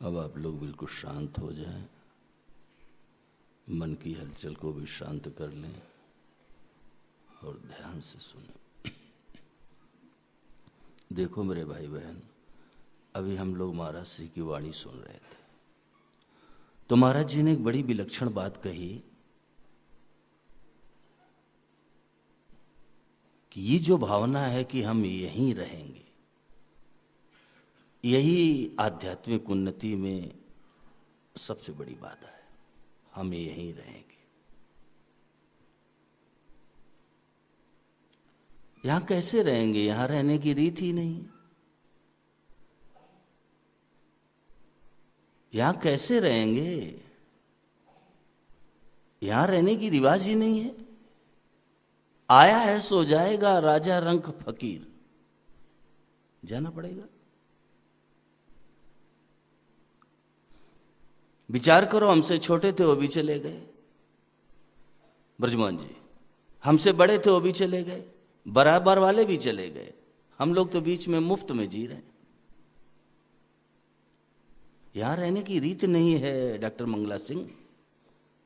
अब आप लोग बिल्कुल शांत हो जाएं, मन की हलचल को भी शांत कर लें और ध्यान से सुनें। देखो मेरे भाई बहन, अभी हम लोग महाराज श्री की वाणी सुन रहे थे, तो महाराज जी ने एक बड़ी विलक्षण बात कही कि ये जो भावना है कि हम यहीं रहेंगे, यही आध्यात्मिक उन्नति में सबसे बड़ी बात है। हम यहीं रहेंगे। यहां कैसे रहेंगे? यहां रहने की रीत ही नहीं। यहां कैसे रहेंगे? यहां रहने की रिवाज ही नहीं है। आया है सो जाएगा, राजा रंक फकीर। जाना पड़ेगा। विचार करो, हमसे छोटे थे वो भी चले गए, ब्रजमोहन जी। हमसे बड़े थे वो भी चले गए, बराबर वाले भी चले गए। हम लोग तो बीच में मुफ्त में जी रहे हैं। यहां रहने की रीत नहीं है डॉक्टर मंगला सिंह।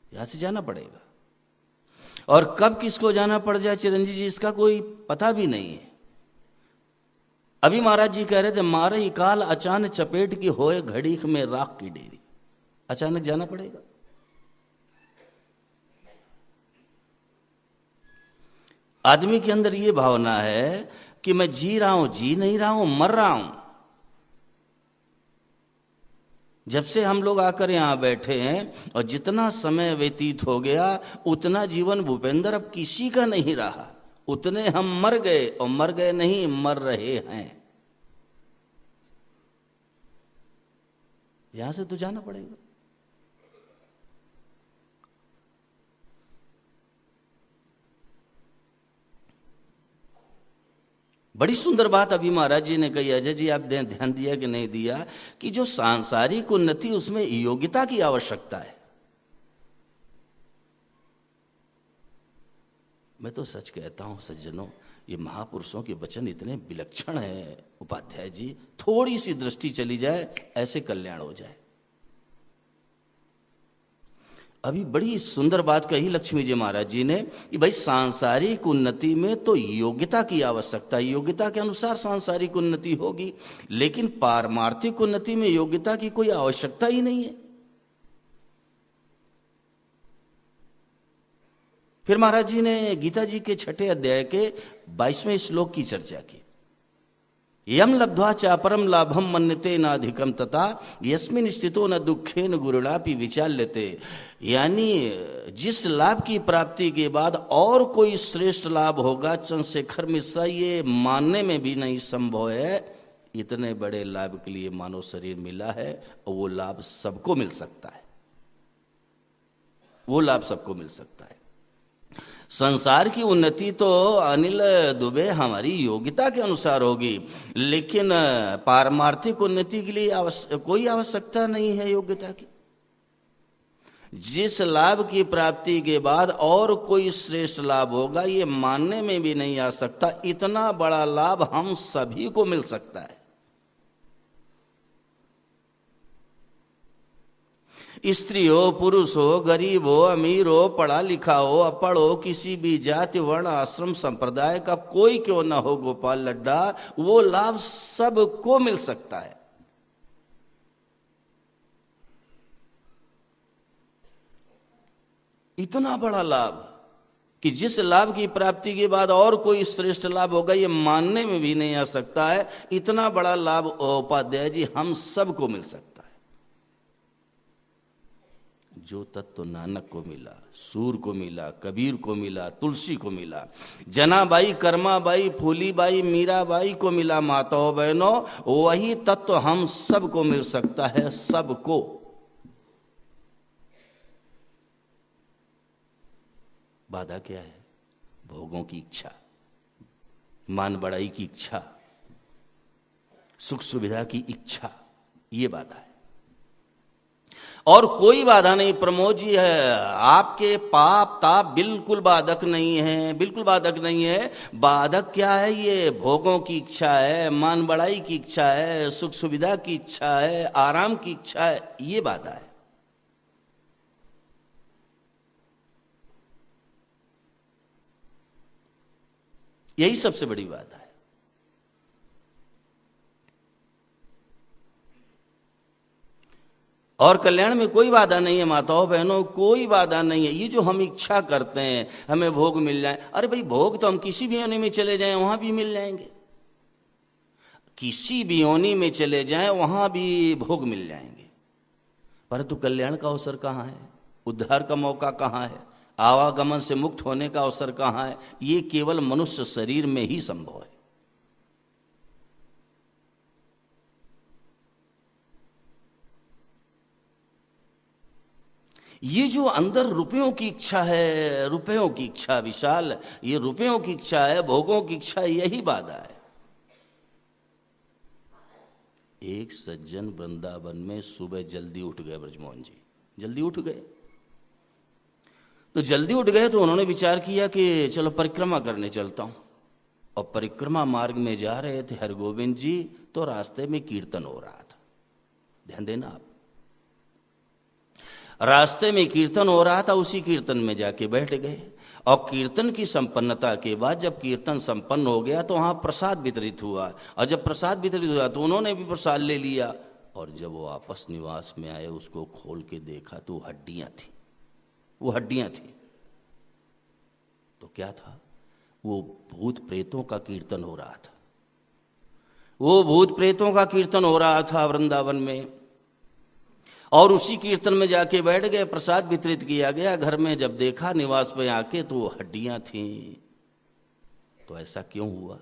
यहां से जाना पड़ेगा, और कब किसको जाना पड़ जाए चिरंजीव जी, इसका कोई पता भी नहीं है। अभी महाराज जी कह रहे थे, मारे ही काल अचानक चपेट की होए घड़ी में राख की डेरी। अचानक जाना पड़ेगा। आदमी के अंदर ये भावना है कि मैं जी रहा हूं, जी नहीं रहा हूं, मर रहा हूं। जब से हम लोग आकर यहां बैठे हैं और जितना समय व्यतीत हो गया, उतना जीवन भूपेंद्र अब किसी का नहीं रहा। उतने हम मर गए, और मर गए नहीं, मर रहे हैं। यहां से तो जाना पड़ेगा। बड़ी सुंदर बात अभी महाराज जी ने कही। अजय जी, आप ध्यान दिया कि नहीं दिया कि जो सांसारिक उन्नति, उसमें योग्यता की आवश्यकता है। मैं तो सच कहता हूं सज्जनों, ये महापुरुषों के वचन इतने विलक्षण हैं उपाध्याय जी। थोड़ी सी दृष्टि चली जाए, ऐसे कल्याण हो जाए। अभी बड़ी सुंदर बात कही लक्ष्मी जी महाराज जी ने कि भाई सांसारिक उन्नति में तो योग्यता की आवश्यकता है। योग्यता के अनुसार सांसारिक उन्नति होगी, लेकिन पारमार्थिक उन्नति में योग्यता की कोई आवश्यकता ही नहीं है। फिर महाराज जी ने गीता जी के 6 अध्याय के 22वें श्लोक की चर्चा की। यम लब्ध्वा चापरम लाभम मन्यते नाधिकम तथा यस्मिन स्थितो न दुखेन गुरुणापि विचाल्यते। यानी जिस लाभ की प्राप्ति के बाद और कोई श्रेष्ठ लाभ होगा, चंद्रशेखर मिश्रा, ये मानने में भी नहीं संभव है। इतने बड़े लाभ के लिए मानव शरीर मिला है, और वो लाभ सबको मिल सकता है। वो लाभ सबको मिल सकता है। संसार की उन्नति तो अनिल दुबे हमारी योग्यता के अनुसार होगी, लेकिन पारमार्थिक उन्नति के लिए कोई आवश्यकता नहीं है योग्यता की। जिस लाभ की प्राप्ति के बाद और कोई श्रेष्ठ लाभ होगा, ये मानने में भी नहीं आ सकता। इतना बड़ा लाभ हम सभी को मिल सकता है। स्त्री हो, पुरुष हो, गरीब हो, अमीर हो, पढ़ा लिखा हो, अपढ़ हो, किसी भी जाति वर्ण आश्रम संप्रदाय का कोई क्यों ना हो गोपाल लड्डा, वो लाभ सबको मिल सकता है। इतना बड़ा लाभ कि जिस लाभ की प्राप्ति के बाद और कोई श्रेष्ठ लाभ होगा, ये मानने में भी नहीं आ सकता है। इतना बड़ा लाभ उपाध्याय जी हम सबको मिल सकता है। जो तत्व नानक को मिला, सूर को मिला, कबीर को मिला, तुलसी को मिला, जनाबाई, कर्माबाई, फूलीबाई, मीराबाई को मिला, माताओं बहनों, वही तत्व हम सबको मिल सकता है। सबको। बाधा क्या है? भोगों की इच्छा, मान बढ़ाई की इच्छा, सुख सुविधा की इच्छा, ये बाधा है। और कोई बाधा नहीं प्रमोद जी है, आपके पाप ताप बिल्कुल बाधक नहीं है, बिल्कुल बाधक नहीं है। बाधक क्या है? ये भोगों की इच्छा है, मान बढ़ाई की इच्छा है, सुख सुविधा की इच्छा है, आराम की इच्छा है, ये बाधा है। यही सबसे बड़ी बाधा है। और कल्याण में कोई बाधा नहीं है माताओं बहनों, कोई बाधा नहीं है। ये जो हम इच्छा करते हैं हमें भोग मिल जाए, अरे भाई भोग तो हम किसी भी योनि में चले जाएं वहां भी मिल जाएंगे, किसी भी योनि में चले जाएं वहां भी भोग मिल जाएंगे। परंतु कल्याण का अवसर कहाँ है? उद्धार का मौका कहाँ है? आवागमन से मुक्त होने का अवसर कहाँ है? ये केवल मनुष्य शरीर में ही संभव है। ये जो अंदर रुपयों की इच्छा है, रुपयों की इच्छा विशाल, ये रुपयों की इच्छा है, भोगों की इच्छा, यही बाधा है। एक सज्जन वृंदावन में सुबह जल्दी उठ गए, ब्रजमोहन जी जल्दी उठ गए। तो जल्दी उठ गए तो उन्होंने विचार किया कि चलो परिक्रमा करने चलता हूं। और परिक्रमा मार्ग में जा रहे थे हरगोविंद जी, तो रास्ते में कीर्तन हो रहा था। ध्यान देना आप, रास्ते में कीर्तन हो रहा था, उसी कीर्तन में जाके बैठ गए। और कीर्तन की संपन्नता के बाद जब कीर्तन संपन्न हो गया तो वहां प्रसाद वितरित हुआ, और जब प्रसाद वितरित हुआ तो उन्होंने भी प्रसाद ले लिया। और जब वो वापस निवास में आए, उसको खोल के देखा तो हड्डियां थी, वो हड्डियां थी। तो क्या था? वो भूत प्रेतों का कीर्तन हो रहा था, वो भूत प्रेतों का कीर्तन हो रहा था वृंदावन में। और उसी कीर्तन में जाके बैठ गए, प्रसाद वितरित किया गया। घर में जब देखा निवास में आके तो वो हड्डियां थीं। तो ऐसा क्यों हुआ?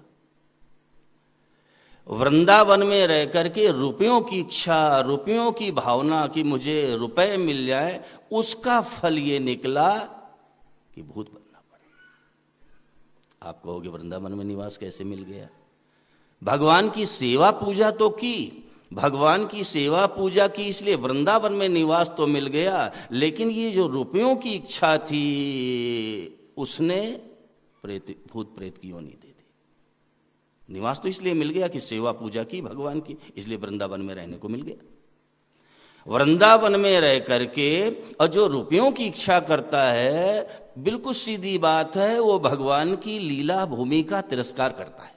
वृंदावन में रह करके रुपयों की इच्छा, रुपयों की भावना कि मुझे रुपए मिल जाए, उसका फल ये निकला कि भूत बनना पड़ा। आप कहोगे वृंदावन में निवास कैसे मिल गया? भगवान की सेवा पूजा तो की, भगवान की सेवा पूजा की, इसलिए वृंदावन में निवास तो मिल गया। लेकिन ये जो रुपयों की इच्छा थी उसने भूत प्रेत की योनि दे दी। निवास तो इसलिए मिल गया कि सेवा पूजा की भगवान की, इसलिए वृंदावन में रहने को मिल गया। वृंदावन में रह करके और जो रुपयों की इच्छा करता है, बिल्कुल सीधी बात है, वो भगवान की लीला भूमि का तिरस्कार करता है।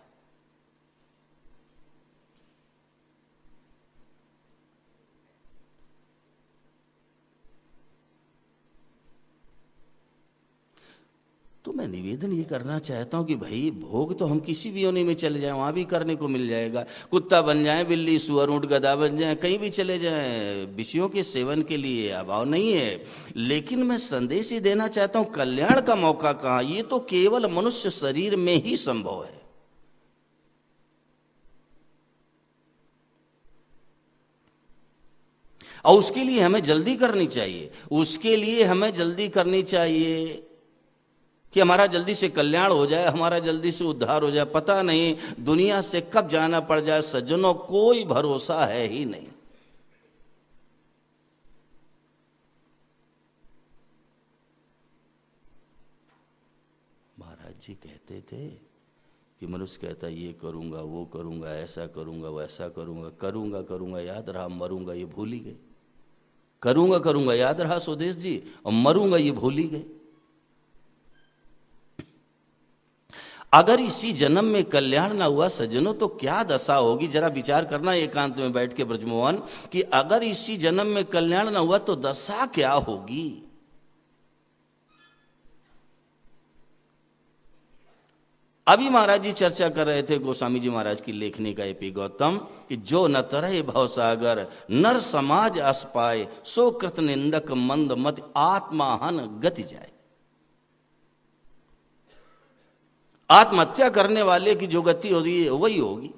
तो मैं निवेदन ये करना चाहता हूं कि भाई भोग तो हम किसी भी योनि में चले जाएं वहां भी करने को मिल जाएगा। कुत्ता बन जाए, बिल्ली, सुअर, ऊंट, गधा बन जाए, कहीं भी चले जाएं, विषयों के सेवन के लिए अभाव नहीं है। लेकिन मैं संदेश ही देना चाहता हूं, कल्याण का मौका कहां? ये तो केवल मनुष्य शरीर में ही संभव है। और उसके लिए हमें जल्दी करनी चाहिए, उसके लिए हमें जल्दी करनी चाहिए कि हमारा जल्दी से कल्याण हो जाए, हमारा जल्दी से उद्धार हो जाए। पता नहीं दुनिया से कब जाना पड़ जाए सज्जनों, कोई भरोसा है ही नहीं। महाराज जी कहते थे कि मनुष्य कहता ये करूंगा, वो करूंगा, ऐसा करूंगा, वैसा करूंगा, करूंगा करूंगा याद रहा, मरूंगा ये भूल ही गए। करूंगा करूंगा याद रहा स्वदेश जी, और मरूंगा ये भूल ही गए। अगर इसी जन्म में कल्याण ना हुआ सज्जनों तो क्या दशा होगी? जरा विचार करना एकांत में बैठ के ब्रजमोहन, कि अगर इसी जन्म में कल्याण ना हुआ तो दशा क्या होगी? अभी महाराज जी चर्चा कर रहे थे गोस्वामी जी महाराज की लेखनी का एपी गौतम, कि जो न तरह भवसागर नर समाज अस पाए, सो कृत निंदक मंद मत आत्माहन गति जाए। आत्महत्या करने वाले की जो गति होगी वही होगी।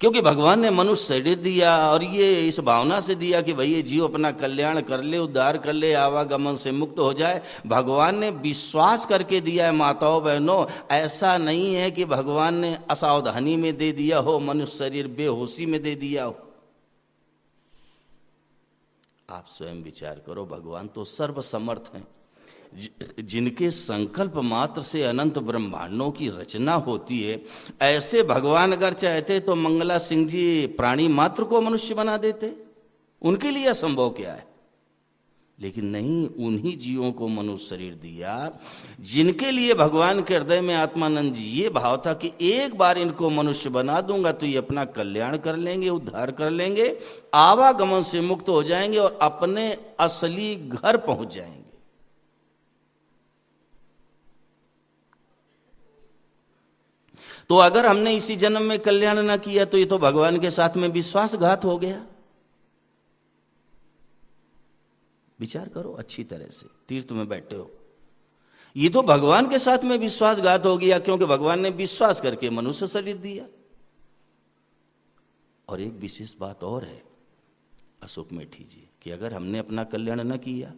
क्योंकि भगवान ने मनुष्य शरीर दिया और ये इस भावना से दिया कि भाई ये जीव अपना कल्याण कर ले, उद्धार कर ले, आवागमन से मुक्त हो जाए। भगवान ने विश्वास करके दिया है माताओं बहनों, ऐसा नहीं है कि भगवान ने असावधानी में दे दिया हो, मनुष्य शरीर बेहोशी में दे दिया हो। आप स्वयं विचार करो, भगवान तो सर्वसमर्थ हैं, जिनके संकल्प मात्र से अनंत ब्रह्मांडों की रचना होती है। ऐसे भगवान अगर चाहते तो मंगला सिंह जी प्राणी मात्र को मनुष्य बना देते, उनके लिए असंभव क्या है। लेकिन नहीं, उन्हीं जीवों को मनुष्य शरीर दिया जिनके लिए भगवान के हृदय में आत्मानंद जी ये भाव था कि एक बार इनको मनुष्य बना दूंगा तो ये अपना कल्याण कर लेंगे, उद्धार कर लेंगे, आवागमन से मुक्त हो जाएंगे और अपने असली घर पहुंच जाएंगे। तो अगर हमने इसी जन्म में कल्याण ना किया तो ये तो भगवान के साथ में विश्वासघात हो गया। विचार करो अच्छी तरह से, तीर्थ में बैठे हो, ये तो भगवान के साथ में विश्वासघात हो गया, क्योंकि भगवान ने विश्वास करके मनुष्य शरीर दिया। और एक विशेष बात और है अशोक मेठी जी, कि अगर हमने अपना कल्याण न किया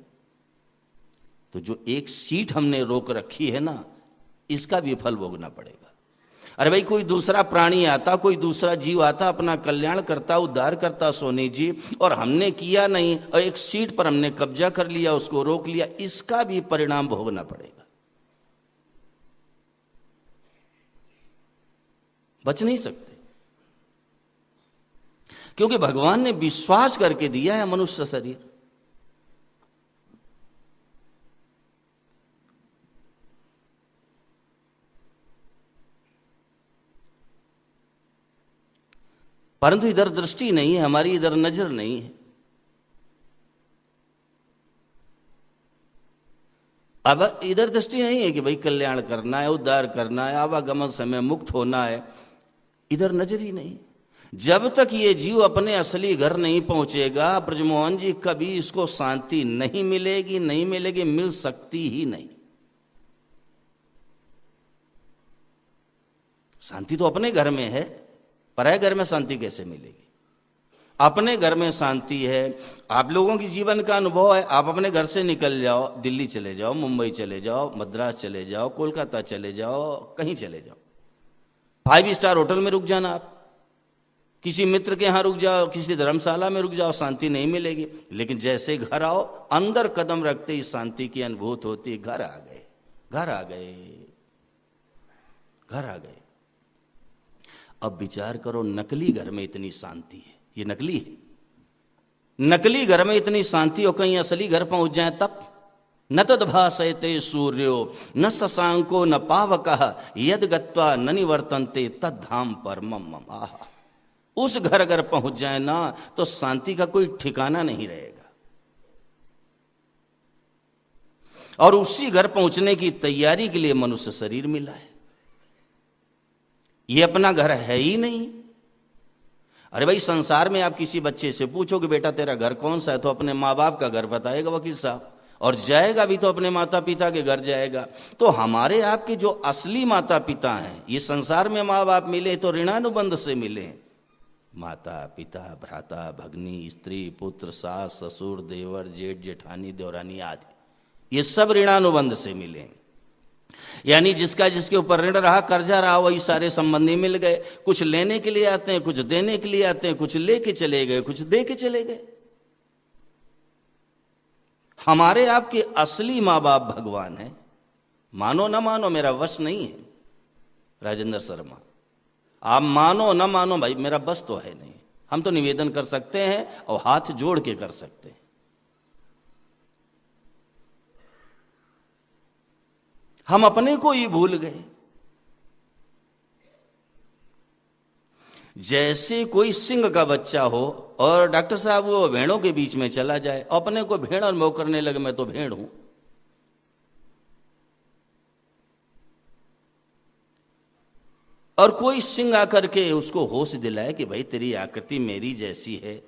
तो जो एक सीट हमने रोक रखी है ना, इसका भी फल भोगना पड़ेगा। अरे भाई, कोई दूसरा प्राणी आता, कोई दूसरा जीव आता, अपना कल्याण करता, उद्धार करता सोनी जी, और हमने किया नहीं, और एक सीट पर हमने कब्जा कर लिया, उसको रोक लिया, इसका भी परिणाम भोगना पड़ेगा। बच नहीं सकते, क्योंकि भगवान ने विश्वास करके दिया है मनुष्य शरीर। परंतु इधर दृष्टि नहीं है हमारी, इधर नजर नहीं है। अब इधर दृष्टि नहीं है कि भाई कल्याण करना है, उद्धार करना है, आवागमन समय मुक्त होना है, इधर नजर ही नहीं। जब तक ये जीव अपने असली घर नहीं पहुंचेगा ब्रजमोहन जी, कभी इसको शांति नहीं मिलेगी, नहीं मिलेगी, मिल सकती ही नहीं। शांति तो अपने घर में है, पराये घर में शांति कैसे मिलेगी? अपने घर में शांति है। आप लोगों की जीवन का अनुभव है, आप अपने घर से निकल जाओ, दिल्ली चले जाओ, मुंबई चले जाओ, मद्रास चले जाओ, कोलकाता चले जाओ, कहीं चले जाओ, 5 स्टार होटल में रुक जाना, आप किसी मित्र के यहां रुक जाओ, किसी धर्मशाला में रुक जाओ, शांति नहीं मिलेगी। लेकिन जैसे घर आओ, अंदर कदम रखते ही शांति की अनुभूति होती है। घर आ गए, घर आ गए, घर आ गए। अब विचार करो, नकली घर में इतनी शांति है, ये नकली है, नकली घर में इतनी शांति हो, कहीं असली घर पहुंच जाए तब। न तद्भासयते सूर्यो न शशांको न पावकः यद गत्वा न निवर्तन्ते तद्धाम परमम मम। आहा, उस घर अगर पहुंच जाए ना तो शांति का कोई ठिकाना नहीं रहेगा। और उसी घर पहुंचने की तैयारी के लिए मनुष्य शरीर मिला है। ये अपना घर है ही नहीं। अरे भाई, संसार में आप किसी बच्चे से पूछो कि बेटा तेरा घर कौन सा है, तो अपने माँ बाप का घर बताएगा वकील साहब, और जाएगा भी तो अपने माता पिता के घर जाएगा। तो हमारे आपके जो असली माता पिता हैं, ये संसार में माँ बाप मिले तो ऋणानुबंध से मिले। माता पिता, भ्राता भगनी, स्त्री पुत्र, सास ससुर, देवर जेठ जेठानी, देवरानी आदि, ये सब ऋणानुबंध से मिले। यानी जिसका जिसके ऊपर ऋण रहा, कर्जा रहा, वही सारे संबंधी मिल गए। कुछ लेने के लिए आते हैं, कुछ देने के लिए आते हैं, कुछ लेके चले गए, कुछ दे के चले गए। हमारे आपके असली माँ बाप भगवान है। मानो ना मानो, मेरा वश नहीं है। राजेंद्र शर्मा, आप मानो ना मानो भाई, मेरा बस तो है नहीं। हम तो निवेदन कर सकते हैं और हाथ जोड़ के कर सकते हैं। हम अपने को ही भूल गए। जैसे कोई सिंह का बच्चा हो और डॉक्टर साहब वो भेड़ों के बीच में चला जाए, अपने को भेड़ अनुभव करने लगे, मैं तो भेड़ हूं। और कोई सिंह आकर के उसको होश दिलाए कि भाई तेरी आकृति मेरी जैसी है,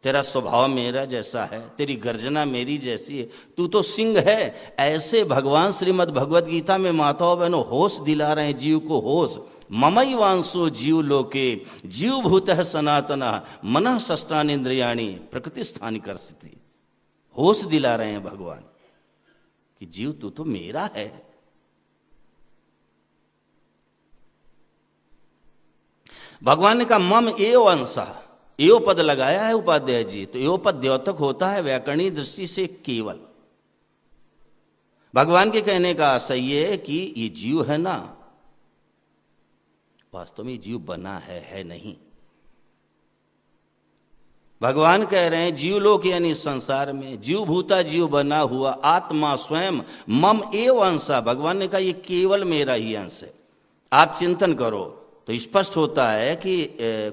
तेरा स्वभाव मेरा जैसा है, तेरी गर्जना मेरी जैसी है, तू तो सिंह है। ऐसे भगवान श्रीमद् भगवद गीता में माताओं बहनों होश दिला रहे हैं जीव को। होश ममई वांसो जीव लोके जीव भूत सनातना मनः षष्ठान इंद्रियाणी प्रकृति स्थानी कर स्थिति। होश दिला रहे हैं भगवान कि जीव तू तो मेरा है। भगवान ने कहा मम एव अंशः, एव पद लगाया है उपाध्याय जी, तो एव पद द्योतक होता है व्याकरणीय दृष्टि से केवल। भगवान के कहने का आशय ये है कि ये जीव है ना, वास्तव में जीव बना है नहीं। भगवान कह रहे हैं जीवलोक यानी संसार में जीव भूता जीव बना हुआ आत्मा स्वयं मम एव अंशा। भगवान ने कहा ये केवल मेरा ही अंश है। आप चिंतन करो तो स्पष्ट होता है कि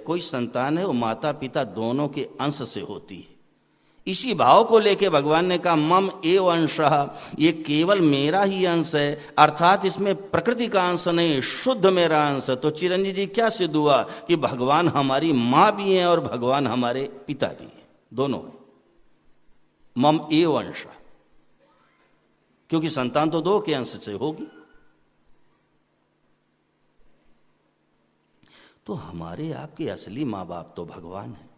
कोई संतान है वो माता पिता दोनों के अंश से होती है। इसी भाव को लेके भगवान ने कहा मम एव अंशः, ये केवल मेरा ही अंश है, अर्थात इसमें प्रकृति का अंश नहीं, शुद्ध मेरा अंश है। तो चिरंजीव जी क्या सिद्ध हुआ कि भगवान हमारी माँ भी हैं और भगवान हमारे पिता भी हैं, दोनों हैं। मम एव अंशः, क्योंकि संतान तो दो के अंश से होगी। तो हमारे आपके असली माँ बाप तो भगवान है,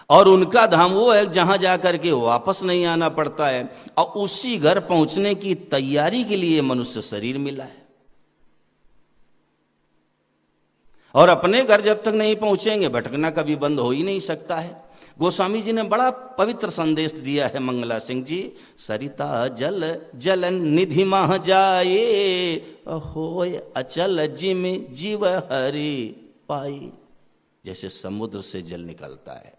और उनका धाम वो है जहां जाकर के वापस नहीं आना पड़ता है, और उसी घर पहुंचने की तैयारी के लिए मनुष्य शरीर मिला है। और अपने घर जब तक नहीं पहुंचेंगे भटकना कभी बंद हो ही नहीं सकता है। गोस्वामी जी ने बड़ा पवित्र संदेश दिया है मंगला सिंह जी, सरिता जल जलन निधि मह जाए, होय अचल जिम जीव हरि पाई। जैसे समुद्र से जल निकलता है,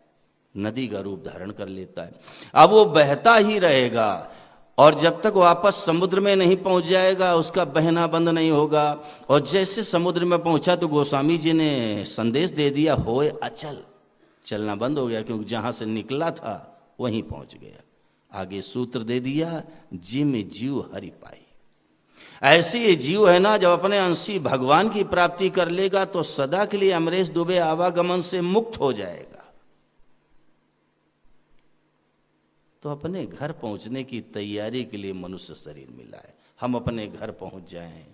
नदी का रूप धारण कर लेता है, अब वो बहता ही रहेगा, और जब तक वापस समुद्र में नहीं पहुंच जाएगा उसका बहना बंद नहीं होगा। और जैसे समुद्र में पहुंचा तो गोस्वामी जी ने संदेश दे दिया, होए अचल, चलना बंद हो गया, क्योंकि जहां से निकला था वहीं पहुंच गया। आगे सूत्र दे दिया, जिम जीव हरि पाई। ऐसे ये जीव है ना, जब अपने अंशी भगवान की प्राप्ति कर लेगा तो सदा के लिए अमरेश दुबे आवागमन से मुक्त हो जाएगा। तो अपने घर पहुंचने की तैयारी के लिए मनुष्य शरीर मिला है, हम अपने घर पहुंच जाएं।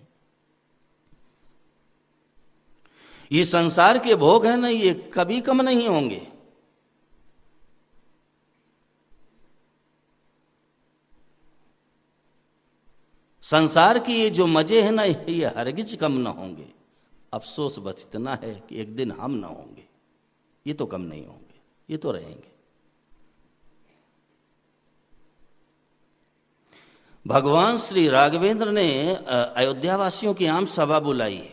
ये संसार के भोग है ना, ये कभी कम नहीं होंगे। संसार के ये जो मजे हैं ना, ये हरगिज कम ना होंगे। अफसोस बस इतना है कि एक दिन हम ना होंगे, ये तो कम नहीं होंगे, ये तो रहेंगे। भगवान श्री राघवेंद्र ने अयोध्या वासियों की आम सभा बुलाई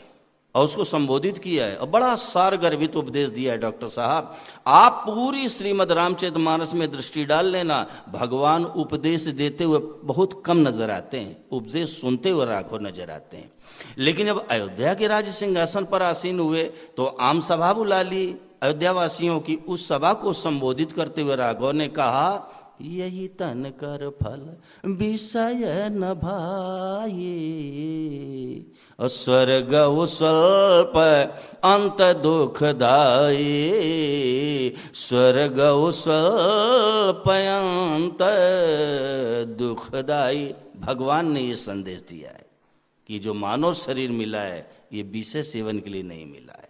और उसको संबोधित किया है, और बड़ा सारगर्भित उपदेश दिया है। डॉक्टर साहब, आप पूरी श्रीमद् रामचरितमानस में दृष्टि डाल लेना, भगवान उपदेश देते हुए बहुत कम नजर आते हैं, उपदेश सुनते हुए राघव नजर आते हैं। लेकिन जब अयोध्या के राज सिंहासन पर आसीन हुए तो आम सभा बुला ली अयोध्या वासियों की। उस सभा को संबोधित करते हुए राघव ने कहा, यही तन कर फल विषय न भाये, स्वर्ग स्वल्प अंत दुखदाये, स्वर्ग स्वल्प अंत दुखदायी। भगवान ने ये संदेश दिया है कि जो मानव शरीर मिला है ये विषय सेवन के लिए नहीं मिला है।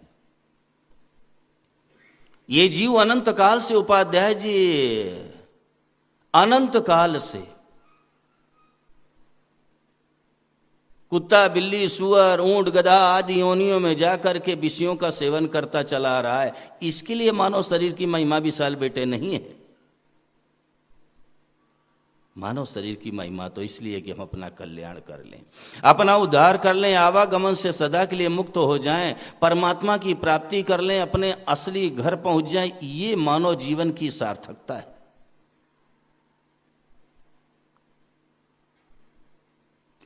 ये जीव अनंत काल से, उपाध्याय जी, अनंत काल से कुत्ता बिल्ली सुअर ऊंट गधा आदि योनियों में जाकर के विषयों का सेवन करता चला आ रहा है। इसके लिए मानव शरीर की महिमा विशाल बेटे नहीं है। मानव शरीर की महिमा तो इसलिए कि हम अपना कल्याण कर लें, अपना उद्धार कर लें, आवागमन से सदा के लिए मुक्त हो जाएं, परमात्मा की प्राप्ति कर लें, अपने असली घर पहुंच जाएं। ये मानव जीवन की सार्थकता है।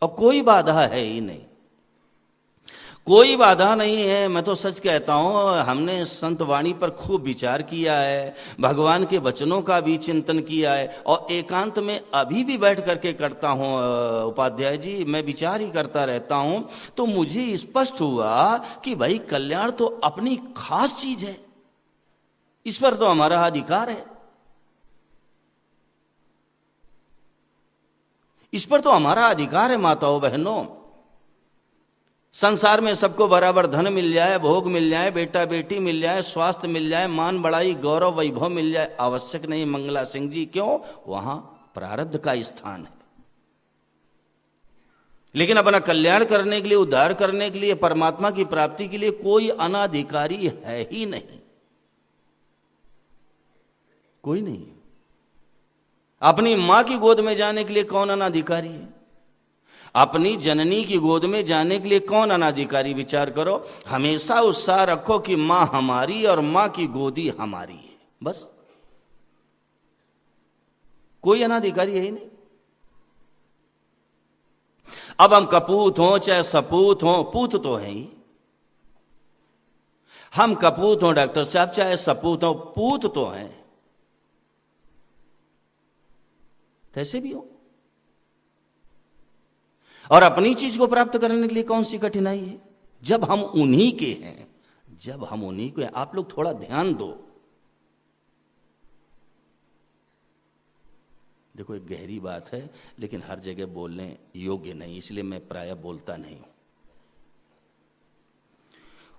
और कोई बाधा है ही नहीं, कोई बाधा नहीं है। मैं तो सच कहता हूं, हमने संत वाणी पर खूब विचार किया है, भगवान के वचनों का भी चिंतन किया है, और एकांत में अभी भी बैठ करके करता हूं उपाध्याय जी, मैं विचार ही करता रहता हूं। तो मुझे स्पष्ट हुआ कि भाई कल्याण तो अपनी खास चीज है, इस पर तो हमारा अधिकार है, इस पर तो हमारा अधिकार है। माताओं बहनों, संसार में सबको बराबर धन मिल जाए, भोग मिल जाए, बेटा बेटी मिल जाए, स्वास्थ्य मिल जाए, मान बढ़ाई गौरव वैभव मिल जाए, आवश्यक नहीं मंगला सिंह जी। क्यों? वहां प्रारब्ध का स्थान है। लेकिन अपना कल्याण करने के लिए, उद्धार करने के लिए, परमात्मा की प्राप्ति के लिए कोई अनाधिकारी है ही नहीं। कोई नहीं। अपनी मां की गोद में जाने के लिए कौन अनाधिकारी है? अपनी जननी की गोद में जाने के लिए कौन अनाधिकारी? विचार करो। हमेशा उत्साह रखो कि मां हमारी और मां की गोदी हमारी है, बस। कोई अनाधिकारी है ही नहीं। अब हम कपूत हों चाहे सपूत हों, पूत तो हैं ही। हम कपूत हों डॉक्टर साहब चाहे सपूत हों, पूत तो हैं, कैसे भी हो। और अपनी चीज को प्राप्त करने के लिए कौन सी कठिनाई है, जब हम उन्हीं के हैं, जब हम उन्हीं के हैं। आप लोग थोड़ा ध्यान दो। देखो, एक गहरी बात है, लेकिन हर जगह बोलने योग्य नहीं, इसलिए मैं प्रायः बोलता नहीं हूं।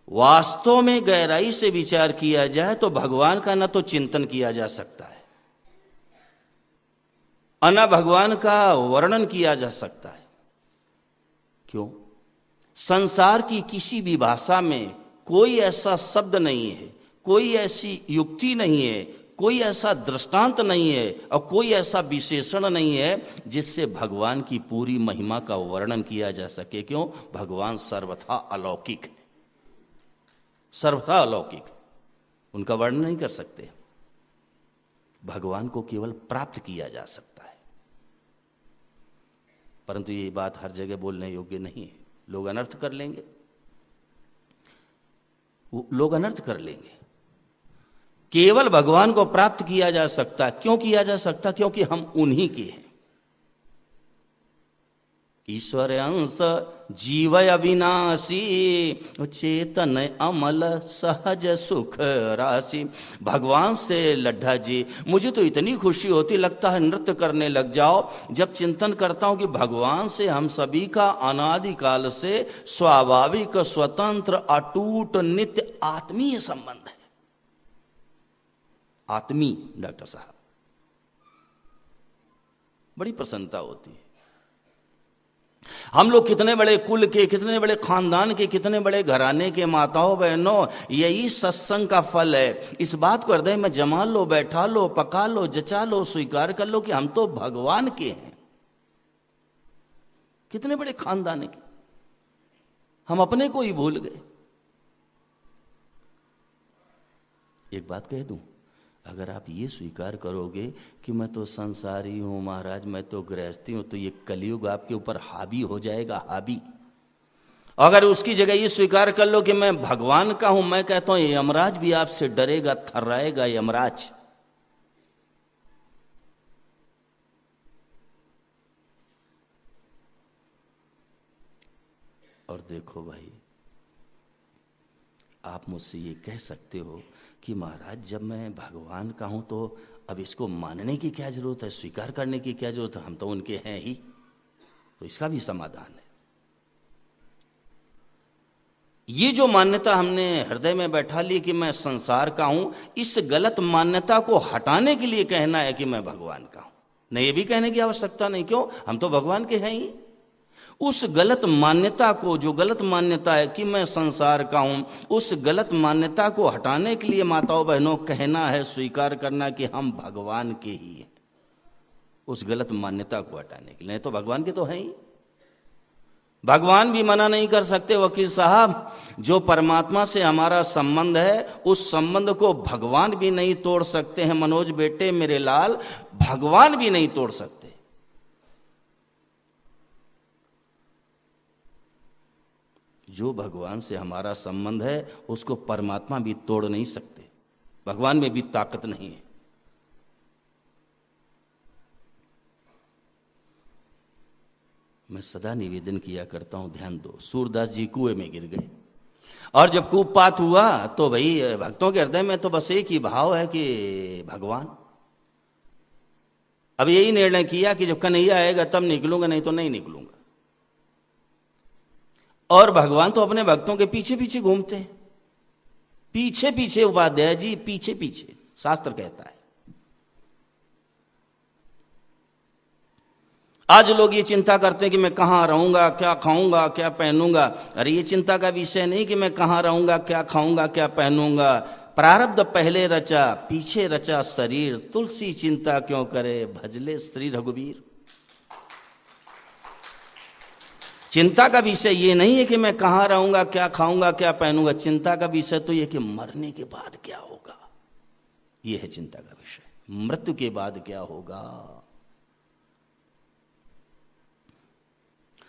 वास्तव में गहराई से विचार किया जाए तो भगवान का न तो चिंतन किया जा सकता है, न भगवान का वर्णन किया जा सकता है। क्यों? संसार की किसी भी भाषा में कोई ऐसा शब्द नहीं है, कोई ऐसी युक्ति नहीं है, कोई ऐसा दृष्टांत नहीं है और कोई ऐसा विशेषण नहीं है जिससे भगवान की पूरी महिमा का वर्णन किया जा सके। क्यों? भगवान सर्वथा अलौकिक है, सर्वथा अलौकिक, उनका वर्णन नहीं कर सकते। भगवान को केवल प्राप्त किया जा सकता है। परंतु ये बात हर जगह बोलने योग्य नहीं है। लोग अनर्थ कर लेंगे, लोग अनर्थ कर लेंगे। केवल भगवान को प्राप्त किया जा सकता। क्यों किया जा सकता? क्योंकि हम उन्हीं के हैं। ईश्वर अंश जीवय अविनाशी, चेतन अमल सहज सुख राशि। भगवान से लड्ढा जी, मुझे तो इतनी खुशी होती, लगता है नृत्य करने लग जाओ जब चिंतन करता हूं कि भगवान से हम सभी का अनादिकाल से स्वाभाविक, स्वतंत्र, अटूट, नित्य आत्मीय संबंध है। आत्मी डॉक्टर साहब, बड़ी प्रसन्नता होती है। हम लोग कितने बड़े कुल के, कितने बड़े खानदान के, कितने बड़े घराने के माताओं बहनों, यही सत्संग का फल है। इस बात को हृदय में जमा लो, बैठा लो, पका लो, जचा लो, स्वीकार कर लो कि हम तो भगवान के हैं। कितने बड़े खानदान के, हम अपने को ही भूल गए। एक बात कह दूं, अगर आप ये स्वीकार करोगे कि मैं तो संसारी हूं महाराज, मैं तो गृहस्थी हूं, तो ये कलयुग आपके ऊपर हावी हो जाएगा, हावी। अगर उसकी जगह ये स्वीकार कर लो कि मैं भगवान का हूं, मैं कहता हूं यमराज भी आपसे डरेगा, थर्राएगा यमराज। और देखो भाई, आप मुझसे ये कह सकते हो कि महाराज जब मैं भगवान का हूं तो अब इसको मानने की क्या जरूरत है, स्वीकार करने की क्या जरूरत है, हम तो उनके हैं ही। तो इसका भी समाधान है। ये जो मान्यता हमने हृदय में बैठा ली कि मैं संसार का हूं, इस गलत मान्यता को हटाने के लिए कहना है कि मैं भगवान का हूं। नहीं, ये भी कहने की आवश्यकता नहीं। क्यों? हम तो भगवान के हैं ही। उस गलत मान्यता को, जो गलत मान्यता है कि मैं संसार का हूं, उस गलत मान्यता को हटाने के लिए माताओं बहनों कहना है, स्वीकार करना कि हम भगवान के ही हैं। उस गलत मान्यता को हटाने के लिए। नहीं तो भगवान के तो हैं ही। भगवान भी मना नहीं कर सकते वकील साहब। जो परमात्मा से हमारा संबंध है, उस संबंध को भगवान भी नहीं तोड़ सकते हैं। मनोज बेटे, मेरे लाल, भगवान भी नहीं तोड़ सकते। जो भगवान से हमारा संबंध है, उसको परमात्मा भी तोड़ नहीं सकते। भगवान में भी ताकत नहीं है। मैं सदा निवेदन किया करता हूं, ध्यान दो। सूरदास जी कुएं में गिर गए और जब कूपपात हुआ तो भाई भक्तों के हृदय में तो बस एक ही भाव है कि भगवान। अब यही निर्णय किया कि जब कन्हैया आएगा तब निकलूंगा, नहीं तो नहीं निकलूंगा। और भगवान तो अपने भक्तों के पीछे पीछे घूमते हैं, पीछे पीछे। उपाध्याय जी, पीछे पीछे, शास्त्र कहता है। आज लोग ये चिंता करते हैं कि मैं कहां रहूंगा, क्या खाऊंगा, क्या पहनूंगा। अरे ये चिंता का विषय नहीं कि मैं कहां रहूंगा, क्या खाऊंगा, क्या पहनूंगा। प्रारब्ध पहले रचा पीछे रचा शरीर, तुलसी चिंता क्यों करे भजले श्री रघुवीर। चिंता का विषय ये नहीं है कि मैं कहाँ रहूंगा, क्या खाऊंगा, क्या पहनूंगा। चिंता का विषय तो ये कि मरने के बाद क्या होगा, ये है चिंता का विषय। मृत्यु के बाद क्या होगा।